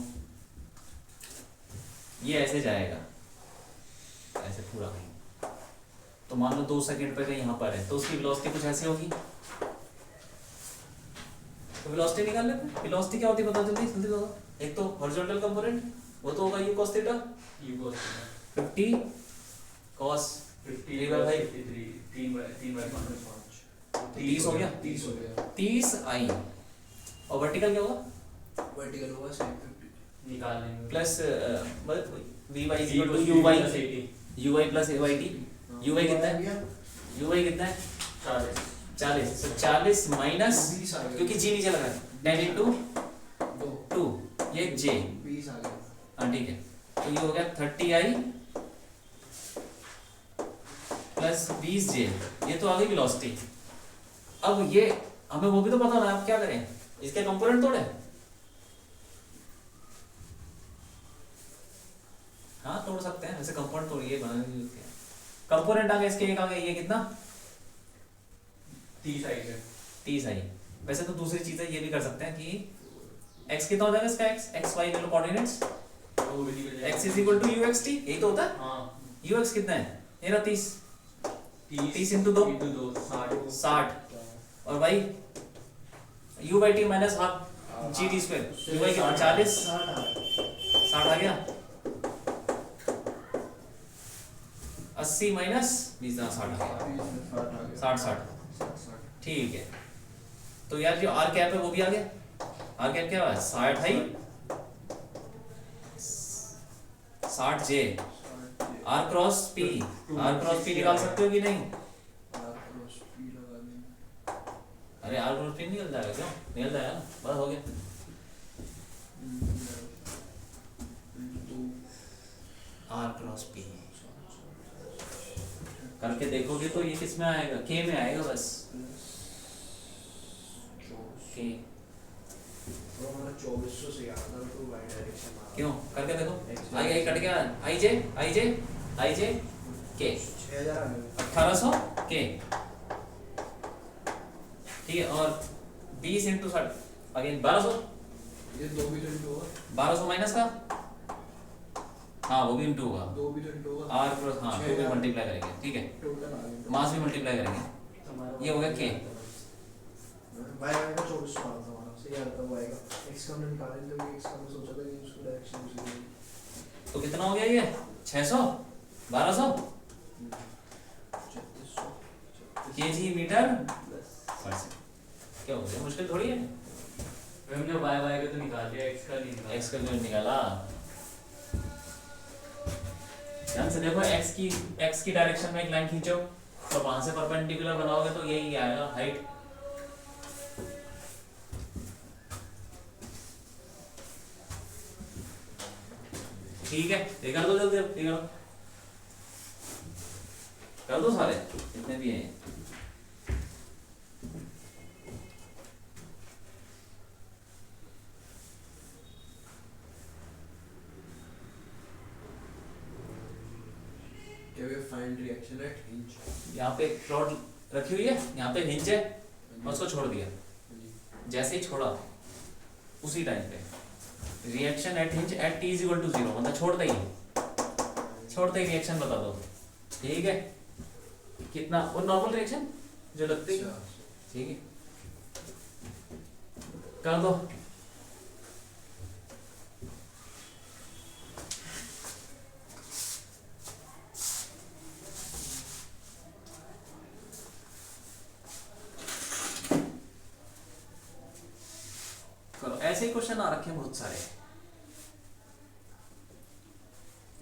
ये ऐसे जाएगा, ऐसे पूरा कहीं, तो मान लो 2 सेकंड पे कहीं यहाँ पर है तो उसकी वेलोसिटी कुछ ऐसी होगी। तो वेलोसिटी निकाल लेते हैं। वेलोसिटी क्या होती है, बताओ जल्दी जल्दी बताओ। एक तो हॉरिजॉन्टल कंपोनेंट वो तो होगा u cos थीटा, यू को 50 cos 53 3 बाई 3 बाई 5 30 हो गया, 30 हो गया। 30 i और वर्टिकल क्या होगा वर्टिकल होगा 750 निकालने में plus v y equal to u y plus a y t। u y कितना है, u y कितना है 40, तो 40 माइनस 20 आ गया क्योंकि g नीचे लगा है 10 into 2 ये j 20 आ गया। हाँ ठीक है। तो ये हो गया 30i प्लस 20j, ये तो आ गई वेलोसिटी। अब ये हमें वो भी तो पता ना, आप क्या करें, इसके कंपोनेंट तोड़े। हाँ तोड़ सकते हैं वैसे, कंपोनेंट तोड़िए बनाने कंपोनेंट आ गए इसके, एक आ गए ये कितना 30 आई है 30 आई। वैसे तो दूसरी चीज है, ये भी कर सकते हैं कि x कितना हो जाएगा इसका, x y वाले कोऑर्डिनेट्स वो भी निकल जाएगा x is equal to u x t, यही तो होता है। हाँ ux कितना है मेरा 30 30 into 2 60 और y u by t minus half G T square, u y कितना 40 60 आ गया 80 माइनस 20 60 आ गया 60 ठीक है। तो यार जो r कैप है वो भी आ गया, r कैप क्या है 60 है 60 j r cross p, r cross p निकाल सकते हो कि नहीं। अरे r क्रॉस p निकल जाएगा, क्यों निकल जाएगा ना, बस हो गया। r क्रॉस p करके देखोगे तो ये किस में आएगा, k में आएगा बस k। 2400 से याद है तो y डायरेक्शन में क्यों करके देखो, आई आई कट गया, आई जे के 6000 आ गया 1800 के ठीक है। और 20 इंटू 60 अगेन 1200, ये 2 भी तो इंटू होगा 1200 माइनस का हाँ वो भी इंटू होगा 2 भी तो इंटू होगा आर क्रॉस हाँ 2 भी मल्टीप्लाई करेंगे ठीक है, टोटल आ गया मास भी मल्टीप्लाई करेंगे, ये हो गया के। y आएगा 2400 आ था हमारा सही आता वो आएगा। x का हमने निकाले तो ये x का हमने सोचा था कि उसको डायरेक्शन उसी में तो कितना हो गया ये 600 1200 केजी मीटर पर सेकंड। क्या हो गया, मुश्किल थोड़ी है। हमने y y का तो निकाल दिया, x का नहीं निकाला। x का जो निकाला ध्यान से देखो, x की डायरेक्शन में एक लाइन खींचो तो वहां से परपेंडिकुलर बनाओगे तो यही आएगा हाइट। ठीक है ये कर दो जल्दी, ये कर दो सारे जितने भी हैं। क्या वे फाइंड रिएक्शन एट हिंज यहाँ पे एक रॉड रखी हुई है, यहाँ पे हिंज है और उसको छोड़ दिया, जैसे ही छोड़ा उसी टाइम पे reaction at hinge at t is equal to 0, मतलब छोड़ते ही रिएक्शन बता दो ठीक है। कितना वो नॉर्मल रिएक्शन जो लगती है ठीक है कर दो। करो ऐसे ही क्वेश्चन आ रखे हैं बहुत सारे,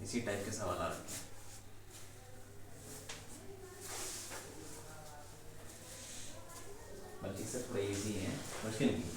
इसी टाइप के सवाल आ रखे हैं। बल्कि से थोड़े इजी हैं, मुश्किल नहीं।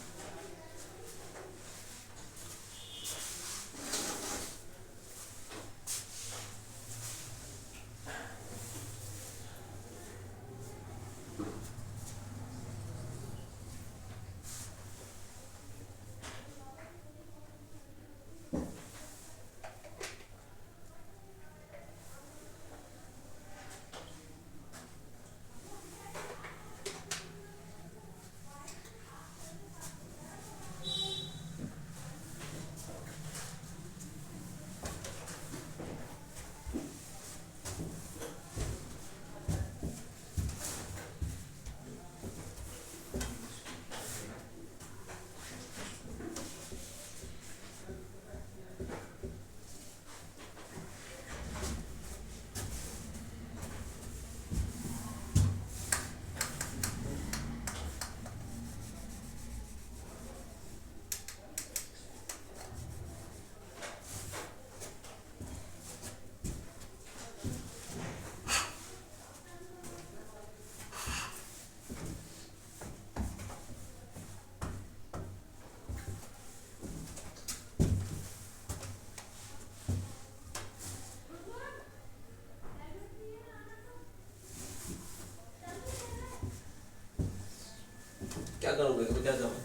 क्या करोगे तो क्या करोगे?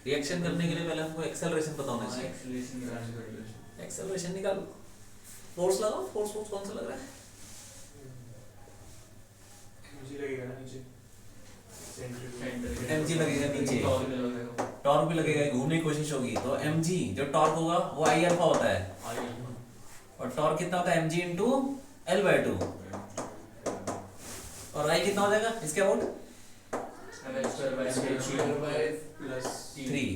रिएक्शन करने के लिए पहले हमको एक्सेलरेशन पता होना चाहिए। एक्सेलरेशन निकालनी पड़ेगी। एक्सेलरेशन निकालो, फोर्स लगाओ, फोर्स कौन सा लग रहा है? मुझे लगेगा ना नीचे सेंटर mg लगेगा नीचे, टॉर्क भी लगेगा। टॉर्क भी लगेगा, घूमने की कोशिश होगी तो mg जो टॉर्क होगा वो i अल्फा होता है, और टॉर्क कितना होता है mg इंटू L/2, और i कितना हो जाएगा इसके अबाउट प्लस 3,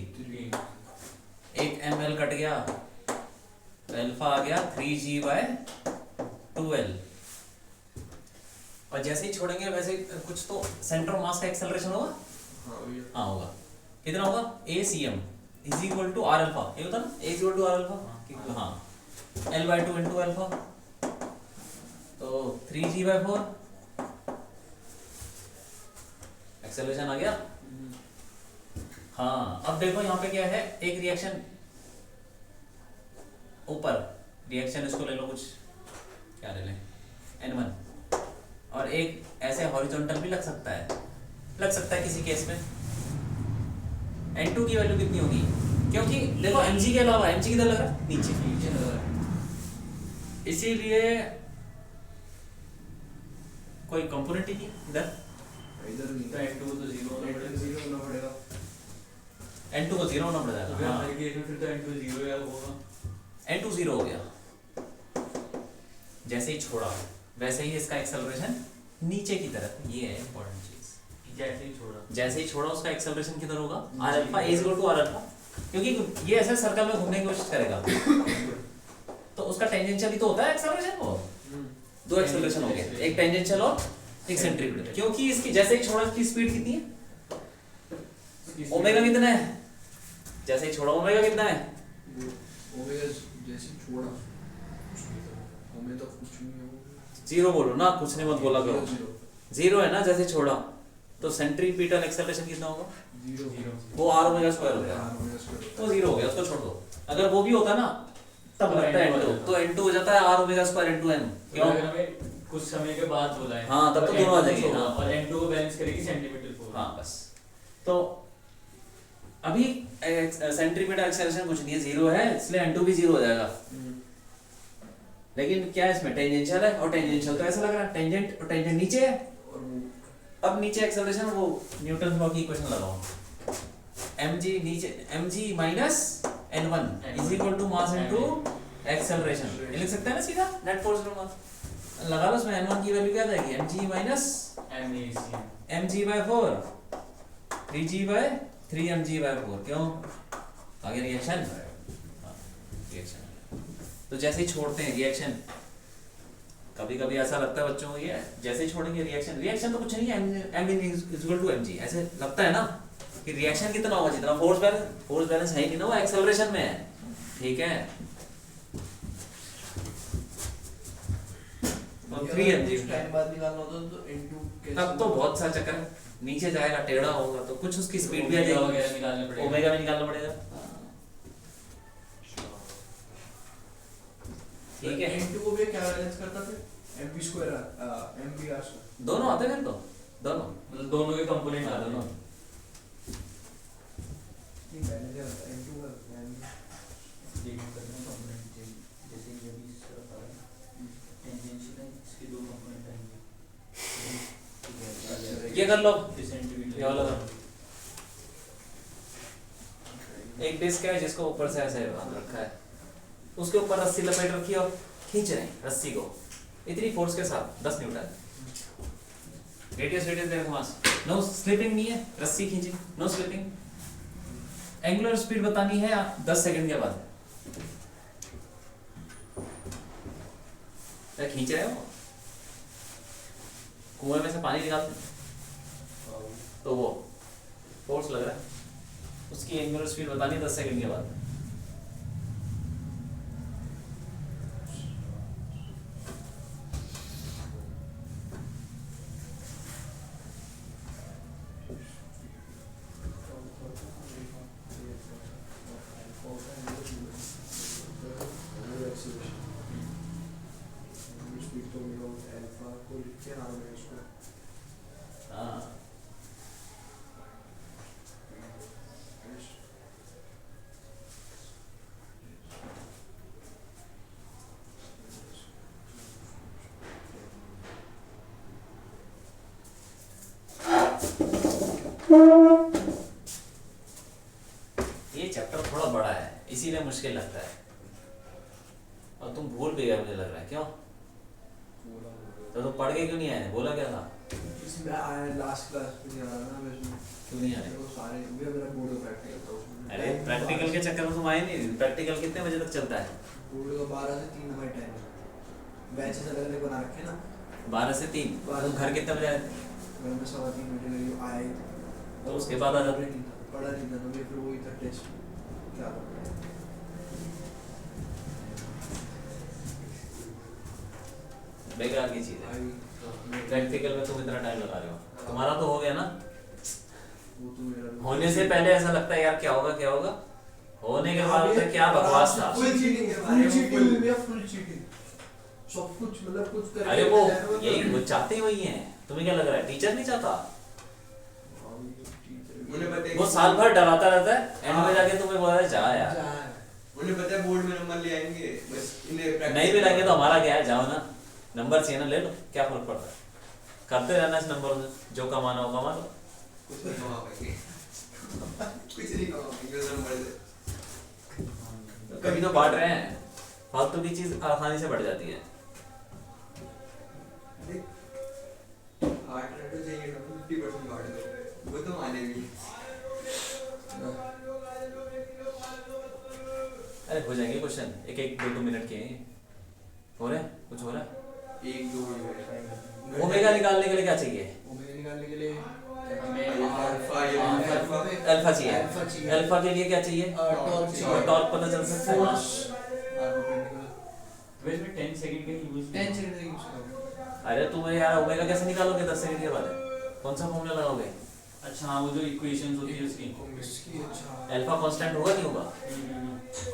एक ml कट गया तो अल्फा आ गया 3g/2l, और जैसे ही छोड़ेंगे वैसे ही कुछ तो सेंटर ऑफ मास का एक्सेलरेशन होगा। हाँ होगा, कितना होगा ACM is equal to R alpha, ये होता है ना, A is equal to R alpha, हाँ L/2 इंटू अल्फा, तो 3g/4 एक्सेलरेशन आ गया। हाँ अब देखो यहाँ पे क्या है, एक रिएक्शन ऊपर, रिएक्शन इसको ले लो कुछ, क्या ले लें N1, और एक ऐसे हॉरिजॉन्टल भी लग सकता है किसी केस में। N2 की वैल्यू कितनी होगी, क्योंकि देखो mg के अलावा mg किधर लग रहा है, नीचे लग रहा है, इसीलिए कोई कंपोनेंट ही इधर तो N2 को तो 0 होना पड़ेगा। N2 को 0 होना पड़ तो जाएगा। फिर हाँ हमारे केस में फिर तो N2 0 या होगा। N2 0 हो गया, जैसे ही छोड़ा वैसे ही इसका एक्सेलरेशन नीचे की तरफ, ये है इंपॉर्टेंट चीज। जैसे ही छोड़ा उसका एक्सेलरेशन किधर होगा, R alpha is equal to R alpha, क्योंकि ये ऐसे सर्कल में घूमने की कोशिश करेगा तो उसका टेंजेंशियल ही तो होता है एक्सेलरेशन, वो दो एक्सेलरेशन हो गए, एक टेंजेंशियल और एक सेंट्रीपिटल, क्योंकि इसकी जैसे ही छोड़ा इसकी स्पीड कितनी है, ओमेगा कितना है, जैसे ही छोड़ा ओमेगा कितना है, ओमेगा जैसे छोड़ा ओमेगा तो कुछ नहीं होगा, 0 बोलो ना, कुछ नहीं मत बोला करो, 0 है ना, जैसे छोड़ा तो सेंट्रीपिटल एक्सेलरेशन कितना होगा, 0 वो R ओमेगा स्क्वायर हो गया, तो 0 हो गया, उसको छोड़ दो। अगर वो भी होता ना तब लगता है N2, तो N2 हो जाता है R omega square into n, क्यों, कुछ समय के बाद बोला है। हाँ, तब तो दोनों आ जाएंगे, हाँ। और N2 को बैलेंस करेगी सेंटीमीटर फोर्स। हाँ बस, तो अभी सेंट्रीपिटल एक्सेलरेशन कुछ नहीं है, 0 है, इसलिए N2 भी 0 हो जाएगा। लेकिन क्या है इसमें, टेंजेंशियल है, और टेंजेंशियल तो ऐसा लग रहा है टेंजेंट और टेंजेंट नीचे है, अब नीचे एक्सेलरेशन, वो न्यूटन लॉ की इक्वेशन लगाओ, mg नीचे mg minus n1 is equal to mass into acceleration, ये लिख सकते हैं ना सीधा, नेट फोर्स लूंगा, लगा लो उसमें n1 की वैल्यू क्या आ जाएगी, mg माइनस mg/4 3g/3mg/4, क्यों आगे रिएक्शन, रिएक्शन, तो जैसे ही छोड़ते हैं रिएक्शन, कभी कभी ऐसा लगता है बच्चों को, ये जैसे ही छोड़ेंगे रिएक्शन तो कुछ नहीं है, m is equal to mg, ऐसे लगता है ना कि रिएक्शन कितना होगा, जितना फोर्स बैलेंस है ही नहीं ना, वो एक्सेलरेशन में है, ठीक है, तो 3mg टाइम बाद निकालना होता तो N2 कैसे, तब तो बहुत सारा चक्कर, नीचे जाएगा, टेढ़ा होगा, तो कुछ उसकी स्पीड भी आ जाएगी, ओमेगा भी निकालना पड़ेगा, ठीक है। N2 को भी क्या बैलेंस करता था, mv² mvr², दोनों आते हैं, तो दोनों मतलब दोनों के कंपोनेंट आते हैं। नहीं बैलेंस क्या होता है N2 का देखो करना कंपोनेंट, जैसे ये भी इस तरफ आ रहा है टेंजेंशियल है, इसके दो कंपोनेंट आएंगे। ये कर लो, सेंटीमीटर ये वाला एक डिस्क है जिसको ऊपर से ऐसे बांध रखा है, उसके ऊपर रस्सी लपेट रखी और खींच रहे हैं रस्सी को इतनी फोर्स के साथ 10 न्यूटन, रेडियस दे रखा, नो स्लिपिंग नहीं है, रस्सी खींची, नो स्लिपिंग, एंगुलर स्पीड बतानी है 10 सेकंड के बाद, क्या खींच रहे हो, कुएं में से पानी निकालते तो वो फोर्स लग रहा है, उसकी एंगुलर स्पीड बतानी 10 सेकंड के बाद, स्पीड तो मेरा अल्फा को लिख के नाम है इसको, हाँ ये चैप्टर थोड़ा बड़ा है इसीलिए मुश्किल लगता है और तुम भूल भी गए मुझे लग रहा है क्यों तो तुम पढ़ के क्यों नहीं आए बोला क्या था इसमें आया लास्ट क्लास में नहीं आ रहा ना मैं इसमें क्यों नहीं आए वो सारे भी मेरा बोर्ड का प्रैक्टिकल था उसमें अरे प्रैक्टिकल के चक्कर में तुम आए नहीं प्रैक्टिकल कितने बजे तक चलता है बोर्ड का 12 से 3 हमारे टाइम बैचेस अलग अलग बना रखे ना 12 से 3 तुम घर कितने बजे आए थे? घर में 3:15 बजे करीब आए थे तो उसके बाद आ जाते पढ़ा नहीं था तो फिर वही था टेस्ट क्या करना बेकार की चीज है प्रैक्टिकल में तुम इतना टाइम लगा रहे हो तुम्हारा तो हो गया ना वो तो मेरा होने से पहले ऐसा लगता है यार क्या होगा होने के बाद तो क्या बकवास था फुल चीटिंग है फुल चीटिंग में फुल चीटिंग सब कुछ मतलब कुछ करके अरे वो यही वो चाहते ही वही हैं तुम्हें क्या लग रहा है टीचर नहीं चाहता उन्हें पता है वो साल भर डराता रहता है एंड में जाके तुम्हें बोला जा यार उन्हें पता है बोर्ड में नंबर ले आएंगे बस इन्हें नहीं मिलेंगे तो हमारा क्या है जाओ ना नंबर चाहिए ना ले लो क्या फर्क पड़ता है करते रहना इस नंबर से जो कमाना हो कमा लो कुछ नहीं कमा पाएंगे कुछ नहीं कमा पाएंगे उस नंबर से कभी तो बांट रहे हैं फालतू की चीज आसानी से बढ़ जाती है आठ मिनट तो चाहिए ना 50% काट दो वो तो मानेगी अरे हो जाएंगे क्वेश्चन एक 2 मिनट के हैं। हो रहे हैं कुछ हो रहा है एक दो मिनट ओमेगा निकालने के लिए क्या चाहिए ओमेगा निकालने के लिए अल्फा या अल्फा अल्फा चाहिए अल्फा चाहिए। अल्फा के लिए क्या चाहिए टॉर्क चाहिए टॉर्क पता चल सकता है फोर्स तो इसमें 10 सेकंड का यूज 10 सेकंड का यूज करो अरे तुम यार ओमेगा कैसे निकालोगे 10 सेकंड के बाद कौन सा फॉर्मूला लगाओगे अच्छा हाँ वो जो इक्वेशंस होती है उसकी इसकी अच्छा अल्फा कांस्टेंट होगा नहीं होगा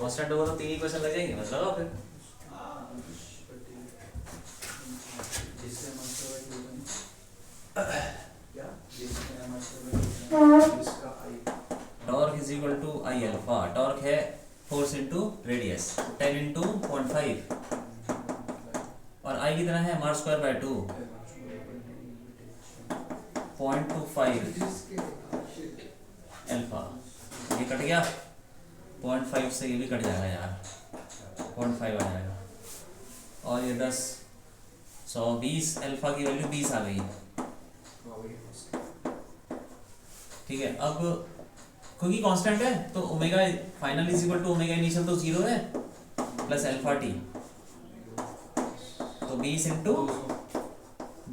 कांस्टेंट होगा तो 3 इक्वेशन लग जाएंगे बस लगाओ फिर जिससे क्या मतलब इसका I torque is equal to I alpha torque है फोर्स इनटू रेडियस 10 इनटू 0.5 और आई कितना है मार स्क्वायर बाय 2 0.25 अल्फा ये कट गया 0.5 से ये भी कट जाएगा यार 0.5 आ जाएगा और ये 10 120 अल्फा की वैल्यू 20 आ गई ठीक है अब क्योंकि कांस्टेंट है तो omega final is equal to omega initial तो 0 है प्लस अल्फा टी तो 20 इंटू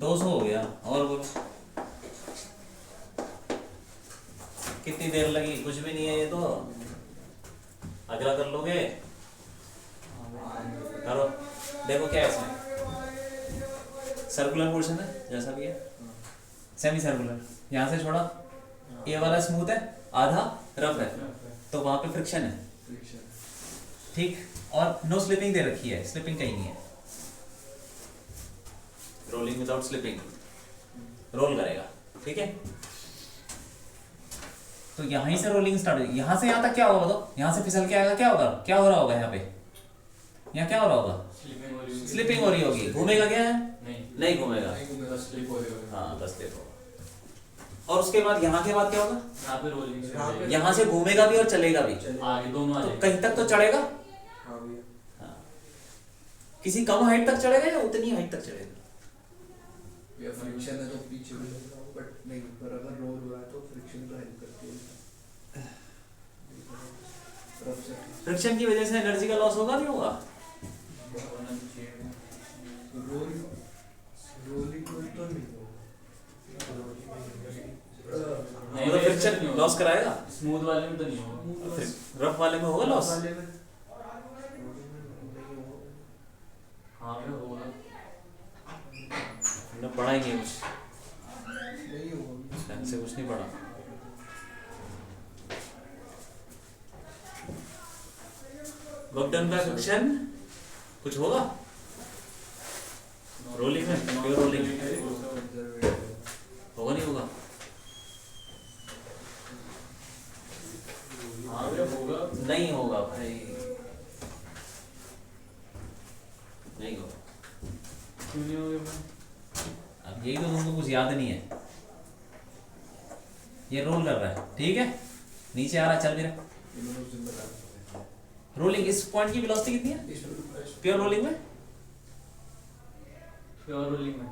200 हो गया और बोलो कितनी देर लगी कुछ भी नहीं है ये तो अगला कर लोगे करो देखो क्या है इसमें सर्कुलर पोर्शन है जैसा भी है सेमी सर्कुलर यहाँ से छोड़ा ये वाला स्मूथ है आधा रफ है तो वहां पे फ्रिक्शन है ठीक और नो स्लिपिंग दे रखी है स्लिपिंग कहीं नहीं है रोलिंग विदाउट स्लिपिंग रोल करेगा ठीक है तो यहीं से रोलिंग स्टार्ट होगी यहाँ से यहाँ तक क्या होगा बताओ यहाँ से फिसल के आएगा क्या होगा क्या हो रहा होगा यहाँ पे यहाँ क्या हो रहा होगा स्लिपिंग हो रही होगी घूमेगा क्या है नहीं घूमेगा हाँ बस स्लिप होगा और उसके बाद यहाँ के बाद क्या होगा यहाँ पे रोलिंग यहाँ से घूमेगा भी और चलेगा भी आगे दोनों आ तो जाएंगे कहीं तक तो चढ़ेगा हाँ भैया हाँ। किसी कम हाइट तक चढ़ेगा या उतनी हाइट तक चढ़ेगा या फ्रिक्शन है तो पीछे भी लग रहा हो बट नहीं पर अगर रोल हो रहा है तो फ्रिक्शन तो हेल्प करती है रफ से फ्रिक्शन की वजह से एनर्जी का लॉस होगा नहीं होगा रोल रोलिंग तो नहीं मतलब फ्रिक्शन लॉस कराएगा स्मूथ वाले में तो नहीं होगा रफ वाले में होगा लॉस हाँ पे होगा हमने पढ़ा ही नहीं कुछ नहीं होगा ढंग से कुछ नहीं पढ़ा वर्क डन बाय फ्रिक्शन कुछ होगा रोलिंग में प्योर रोलिंग होगा नहीं होगा हाँ पे होगा नहीं होगा भाई नहीं होगा क्यों नहीं होगा अब यही तो तुमको कुछ याद नहीं है ये रोल कर रहा है, ठीक है, नीचे आ रहा है, चल भी रहा है। रोलिंग, इस पॉइंट की वेलोसिटी कितनी है प्योर रोलिंग में? प्योर रोलिंग में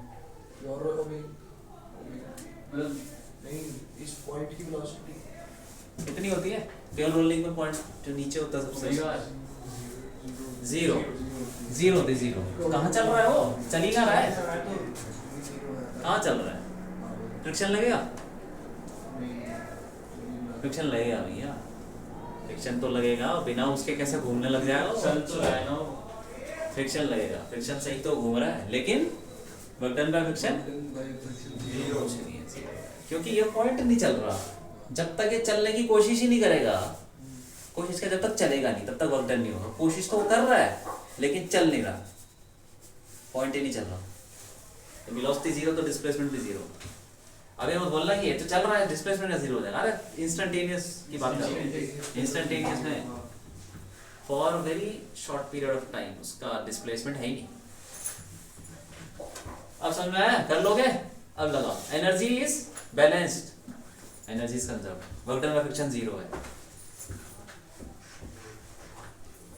मतलब नहीं, इस पॉइंट की वेलोसिटी कितनी होती है प्योर रोलिंग में? पॉइंट जो नीचे होता है सबसे, जीरो जीरो होती, जीरो। कहाँ चल रहा है वो? चल ही ना रहा है, कहाँ चल रहा है? फ्रिक्शन लगेगा, फ्रिक्शन लगेगा भैया, फ्रिक्शन तो लगेगा, बिना उसके कैसे घूमने लग जाएगा वो? चल तो रहा है ना, फ्रिक्शन लगेगा, फ्रिक्शन से ही तो घूम रहा है, लेकिन work done by friction zero. क्योंकि ये पॉइंट नहीं चल रहा। जब तक ये चलने की कोशिश ही नहीं करेगा, कोशिश का जब तक चलेगा नहीं तब तक वर्क डन नहीं होगा। कोशिश तो वो कर रहा है लेकिन चल नहीं रहा, पॉइंट ही नहीं चल रहा। तो वेलोसिटी जीरो तो डिस्प्लेसमेंट भी जीरो। अभी मैं बोल रहा कि ये तो चल रहा है, डिस्प्लेसमेंट का जीरो हो जाएगा। अरे इंस्टेंटेनियस की बात कर रहे हैं, इंस्टेंटेनियस में for very short period of time उसका डिस्प्लेसमेंट है ही नहीं। अब समझ में आया? कर लोगे? अब लगाओ, energy is balanced, energy is conserved, work done by friction zero है।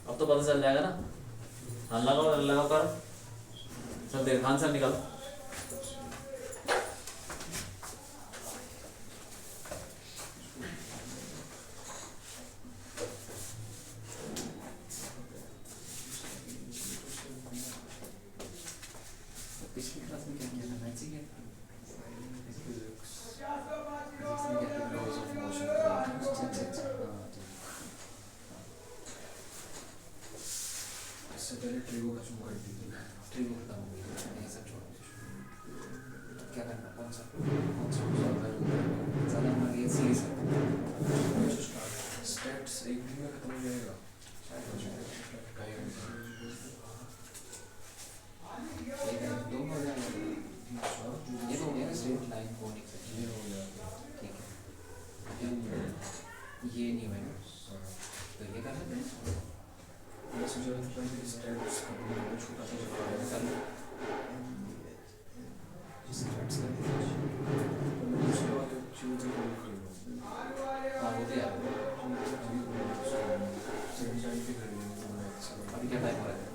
अब तो पता चल जाएगा ना। हाँ लगाओ कर, सब देख, खान साहब निकालो। पिछली क्लास में क्या किया था? मैथ्स ही किया था। इससे पहले ट्रिगो का शुरू कर दीजिए। ट्रिगो खत्म हो गई, नहीं सब छोड़ दो। क्या करना? कौन सा ज़्यादा हमारी ये सीरीज है। स्टेट्स एक दिन में खत्म हो जाएगा दो हो जाएगा, ये तो हो गया ना स्ट्रेट लाइन कोनिक से, ये हो गया ठीक है। ये नहीं हुआ ना, तो ये कर लेते हैं। मैं सोच रहा था कि स्टेट्स खत्म हो गया, छोटा सा कर लो, स्टेट्स का दूसरे वाले चीज़ को कर लो। हाँ वो भी आ गया। सेकंड साइड पे कर लेंगे अभी क्या टाइम हो रहा है?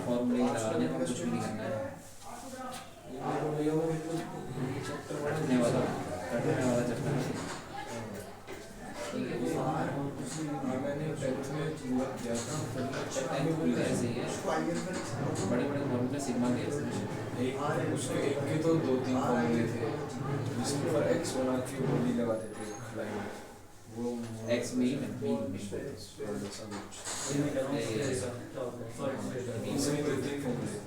फॉर्मूले लगाने में कुछ भी नहीं करना है, कटने वाला चक्कर है। मैंने 10th में पूरा किया था, ऐसे ही है, बड़े बड़े फॉर्मूले सिग्मा के ऐसे हैं। उसके एक के तो 2-3 फॉर्मूले थे जिसके ऊपर x बना के वो नहीं लगा देते लाइन में, वो x मीन इसमें 2-3 फॉर्मूले थे।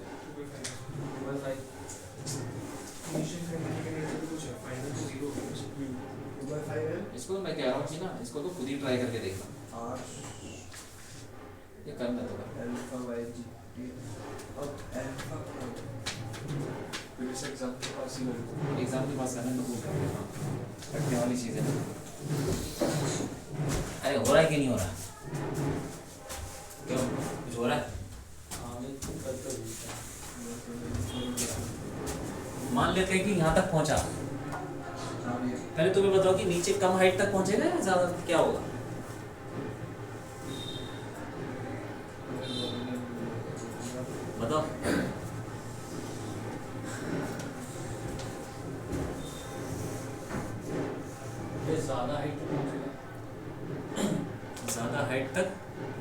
इसको तो मैं कह रहा हूँ कि ना, इसको तो खुद ही ट्राई करके देखना, ये करना तो फिर इस एग्जाम के पास ही लगे एग्जाम के पास करना तो भूल करना, रखने वाली चीज़ है। अरे हो रहा है कि नहीं हो रहा? क्यों कुछ हो रहा है? मान लेते हैं कि यहाँ तक पहुँचा, पहले तुम्हें बताओ कि नीचे कम हाइट तक पहुँचेगा या ज़्यादा, क्या होगा? बताओ। ज़्यादा हाइट तक पहुँचेगा, ज़्यादा हाइट तक,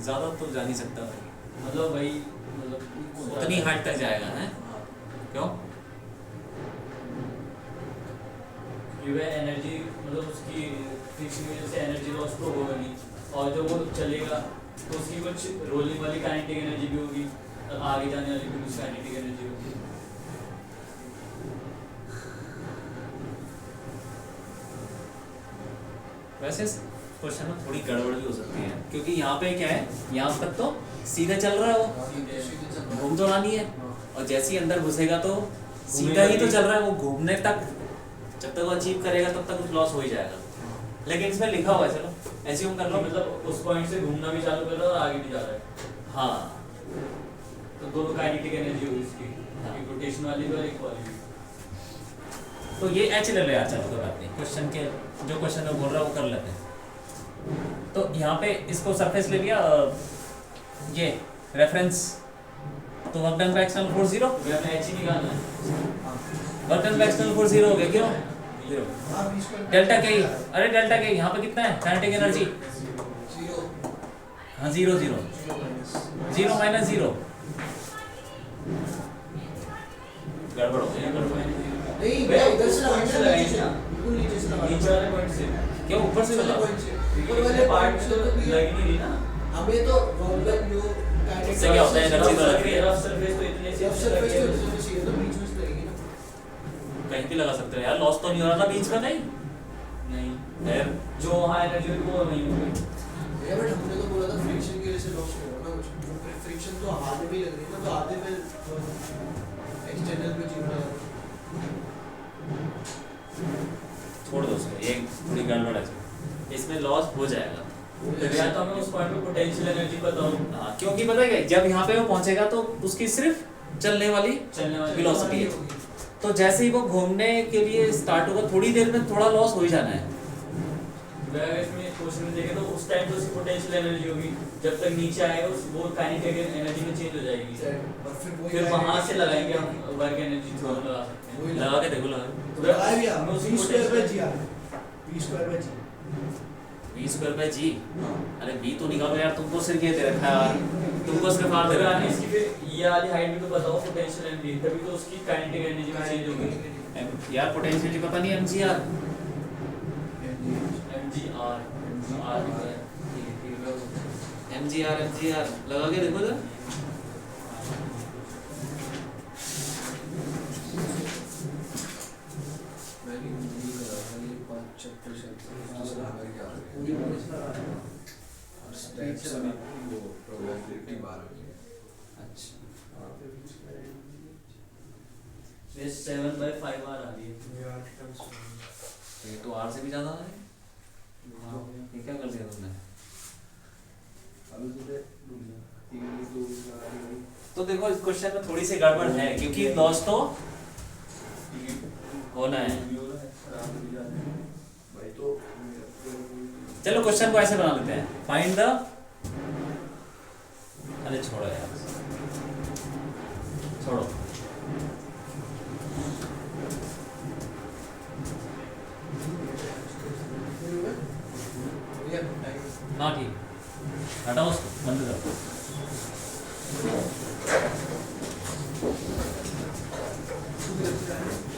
ज़्यादा तो जा नहीं सकता भाई, मतलब भाई मतलब उतनी हाइट तक जाएगा है। क्यों? कि वह एनर्जी मतलब उसकी फिक्स की वजह से एनर्जी लॉस तो होगा नहीं, और जब वो चलेगा तो उसकी कुछ रोलिंग वाली काइनेटिक एनर्जी भी होगी, और आगे जाने वाली भी कुछ काइनेटिक एनर्जी होगी। वैसे क्वेश्चन में थोड़ी गड़बड़ भी हो सकती है, क्योंकि यहाँ पे क्या है, यहाँ तक तो सीधे चल रहा है वो, घूम तो रहा नहीं है, और जैसे ही अंदर घुसेगा तो सीधा ही तो चल रहा है, वो घूमने तक जब तक वो अचीव करेगा तब तक कुछ लॉस हो ही जाएगा। लेकिन इसमें लिखा हुआ है, चलो एज्यूम कर लो, मतलब उस पॉइंट से घूमना भी चालू कर रहा है और आगे भी जा रहा है। हाँ तो दोनों काइनेटिक एनर्जी होगी इसकी, एक रोटेशन वाली भी और एक वाली भी। तो ये एच ले लो यार, चलो कोई बात नहीं, क्वेश्चन के जो क्वेश्चन में बोल रहा है वो कर लेते हैं। तो यहाँ पे इसको सरफेस ले लिया, ये रेफरेंस, तो work done by external force 0, हमें एच ही निकालना है। Work done by external force 0 हो गया, क्यों 0, हाँ, बीच में डेल्टा के, अरे डेल्टा के यहाँ पे कितना है काइनेटिक एनर्जी, 0 हाँ 0 0 0 माइनस 0, गड़बड़ हो गई, गड़बड़ है। नहीं भैया इधर से पॉइंट से लगाएंगे, लगाएंगे ना, बिल्कुल नीचे से लगाएंगे, नीचे वाले पॉइंट से। क्यों ऊपर से वाले लगा, पॉइंट से ऊपर ऊपर वाले पार्ट पार्ट में से तो तो लग भैया ही नहीं रही ना। हमें तो प्रॉब्लम जो काइनेटिक इससे क्या होता है, एनर्जी तो लग रही है, रफ सरफेस तो इतनी ऐसी जब सरफेस तो इधर से तो बीच में से लगेगी ना। कहीं भी लगा सकते हो यार, लॉस तो नहीं हो रहा था बीच में, नहीं नहीं, फिर जो वहाँ एनर्जी होगी वो नहीं होगी। भैया बट हमने तो बोला था फ्रिक्शन की वजह से लॉस हो रहा ना कुछ, फ्रिक्शन तो हाथ में ही लग रही है ना, तो आधे में एक्सटर्नल पे जीतना है। छोड़ दो उसको, ये थोड़ी गड़बड़ है, इसमें लॉस हो जाएगा। या तो हमें उस पॉइंट पे पोटेंशियल एनर्जी पता हो, हाँ, क्योंकि पता है क्या, जब यहाँ पे वो पहुंचेगा तो उसकी सिर्फ चलने वाली चलने वाली वेलोसिटी है, तो जैसे ही वो घूमने के लिए स्टार्ट होगा थोड़ी देर में थोड़ा लॉस हो ही जाना है। अगर इसमें क्वेश्चन में देखें तो उस टाइम तो उसकी पोटेंशियल एनर्जी होगी, जब तक नीचे आएगा वो काइनेटिक एनर्जी में चेंज हो जाएगी। और फिर वहां से लगाएंगे हम वर्क एनर्जी थ्रो लगा सकते हैं। लगा के देखो, लगा तो लगाया भैया हमें उसकी v square by potential- g आ रहा है, v square by g। v square by g, अरे v तो निकालो यार, तुमको सिर्फ ये दे रखा है यार, तुमको सिर्फ r दे अगर रखा आने है। इसकी फिर ये वाली हाइट भी तो बताओ पोटेंशियल एनर्जी, तभी तो उसकी काइनेटिक एनर्जी में चेंज होगी। यार पोटेंशियल पता नहीं mgr, mgr r mgr लगा के देखो जरा। मैंने नहीं करा था, ये 5 चैप्टर से नंबर क्या आ रहे पूरी नॉलेज लगा रहा है। हैं स्टेप्स अभी वो प्रोबेबिलिटी 12 की है। अच्छा, हाँ, फिर v स्क्वायर ये 7/5 आ रही है। तो ये तो r से भी ज्यादा है। हाँ, ये क्या कर दिया तुमने? अभी तुझे 3 2 लगा दी। तो देखो इस क्वेश्चन में थोड़ी सी गड़बड़ है, क्योंकि लॉस तो होना है। भाई तो चलो क्वेश्चन को ऐसे बना लेते हैं, फाइंड द, अरे छोड़ो यार, छोड़ो, भैया टाइम ना ठीक, हटाओ उसको, बंद करो। शुरू करते हैं।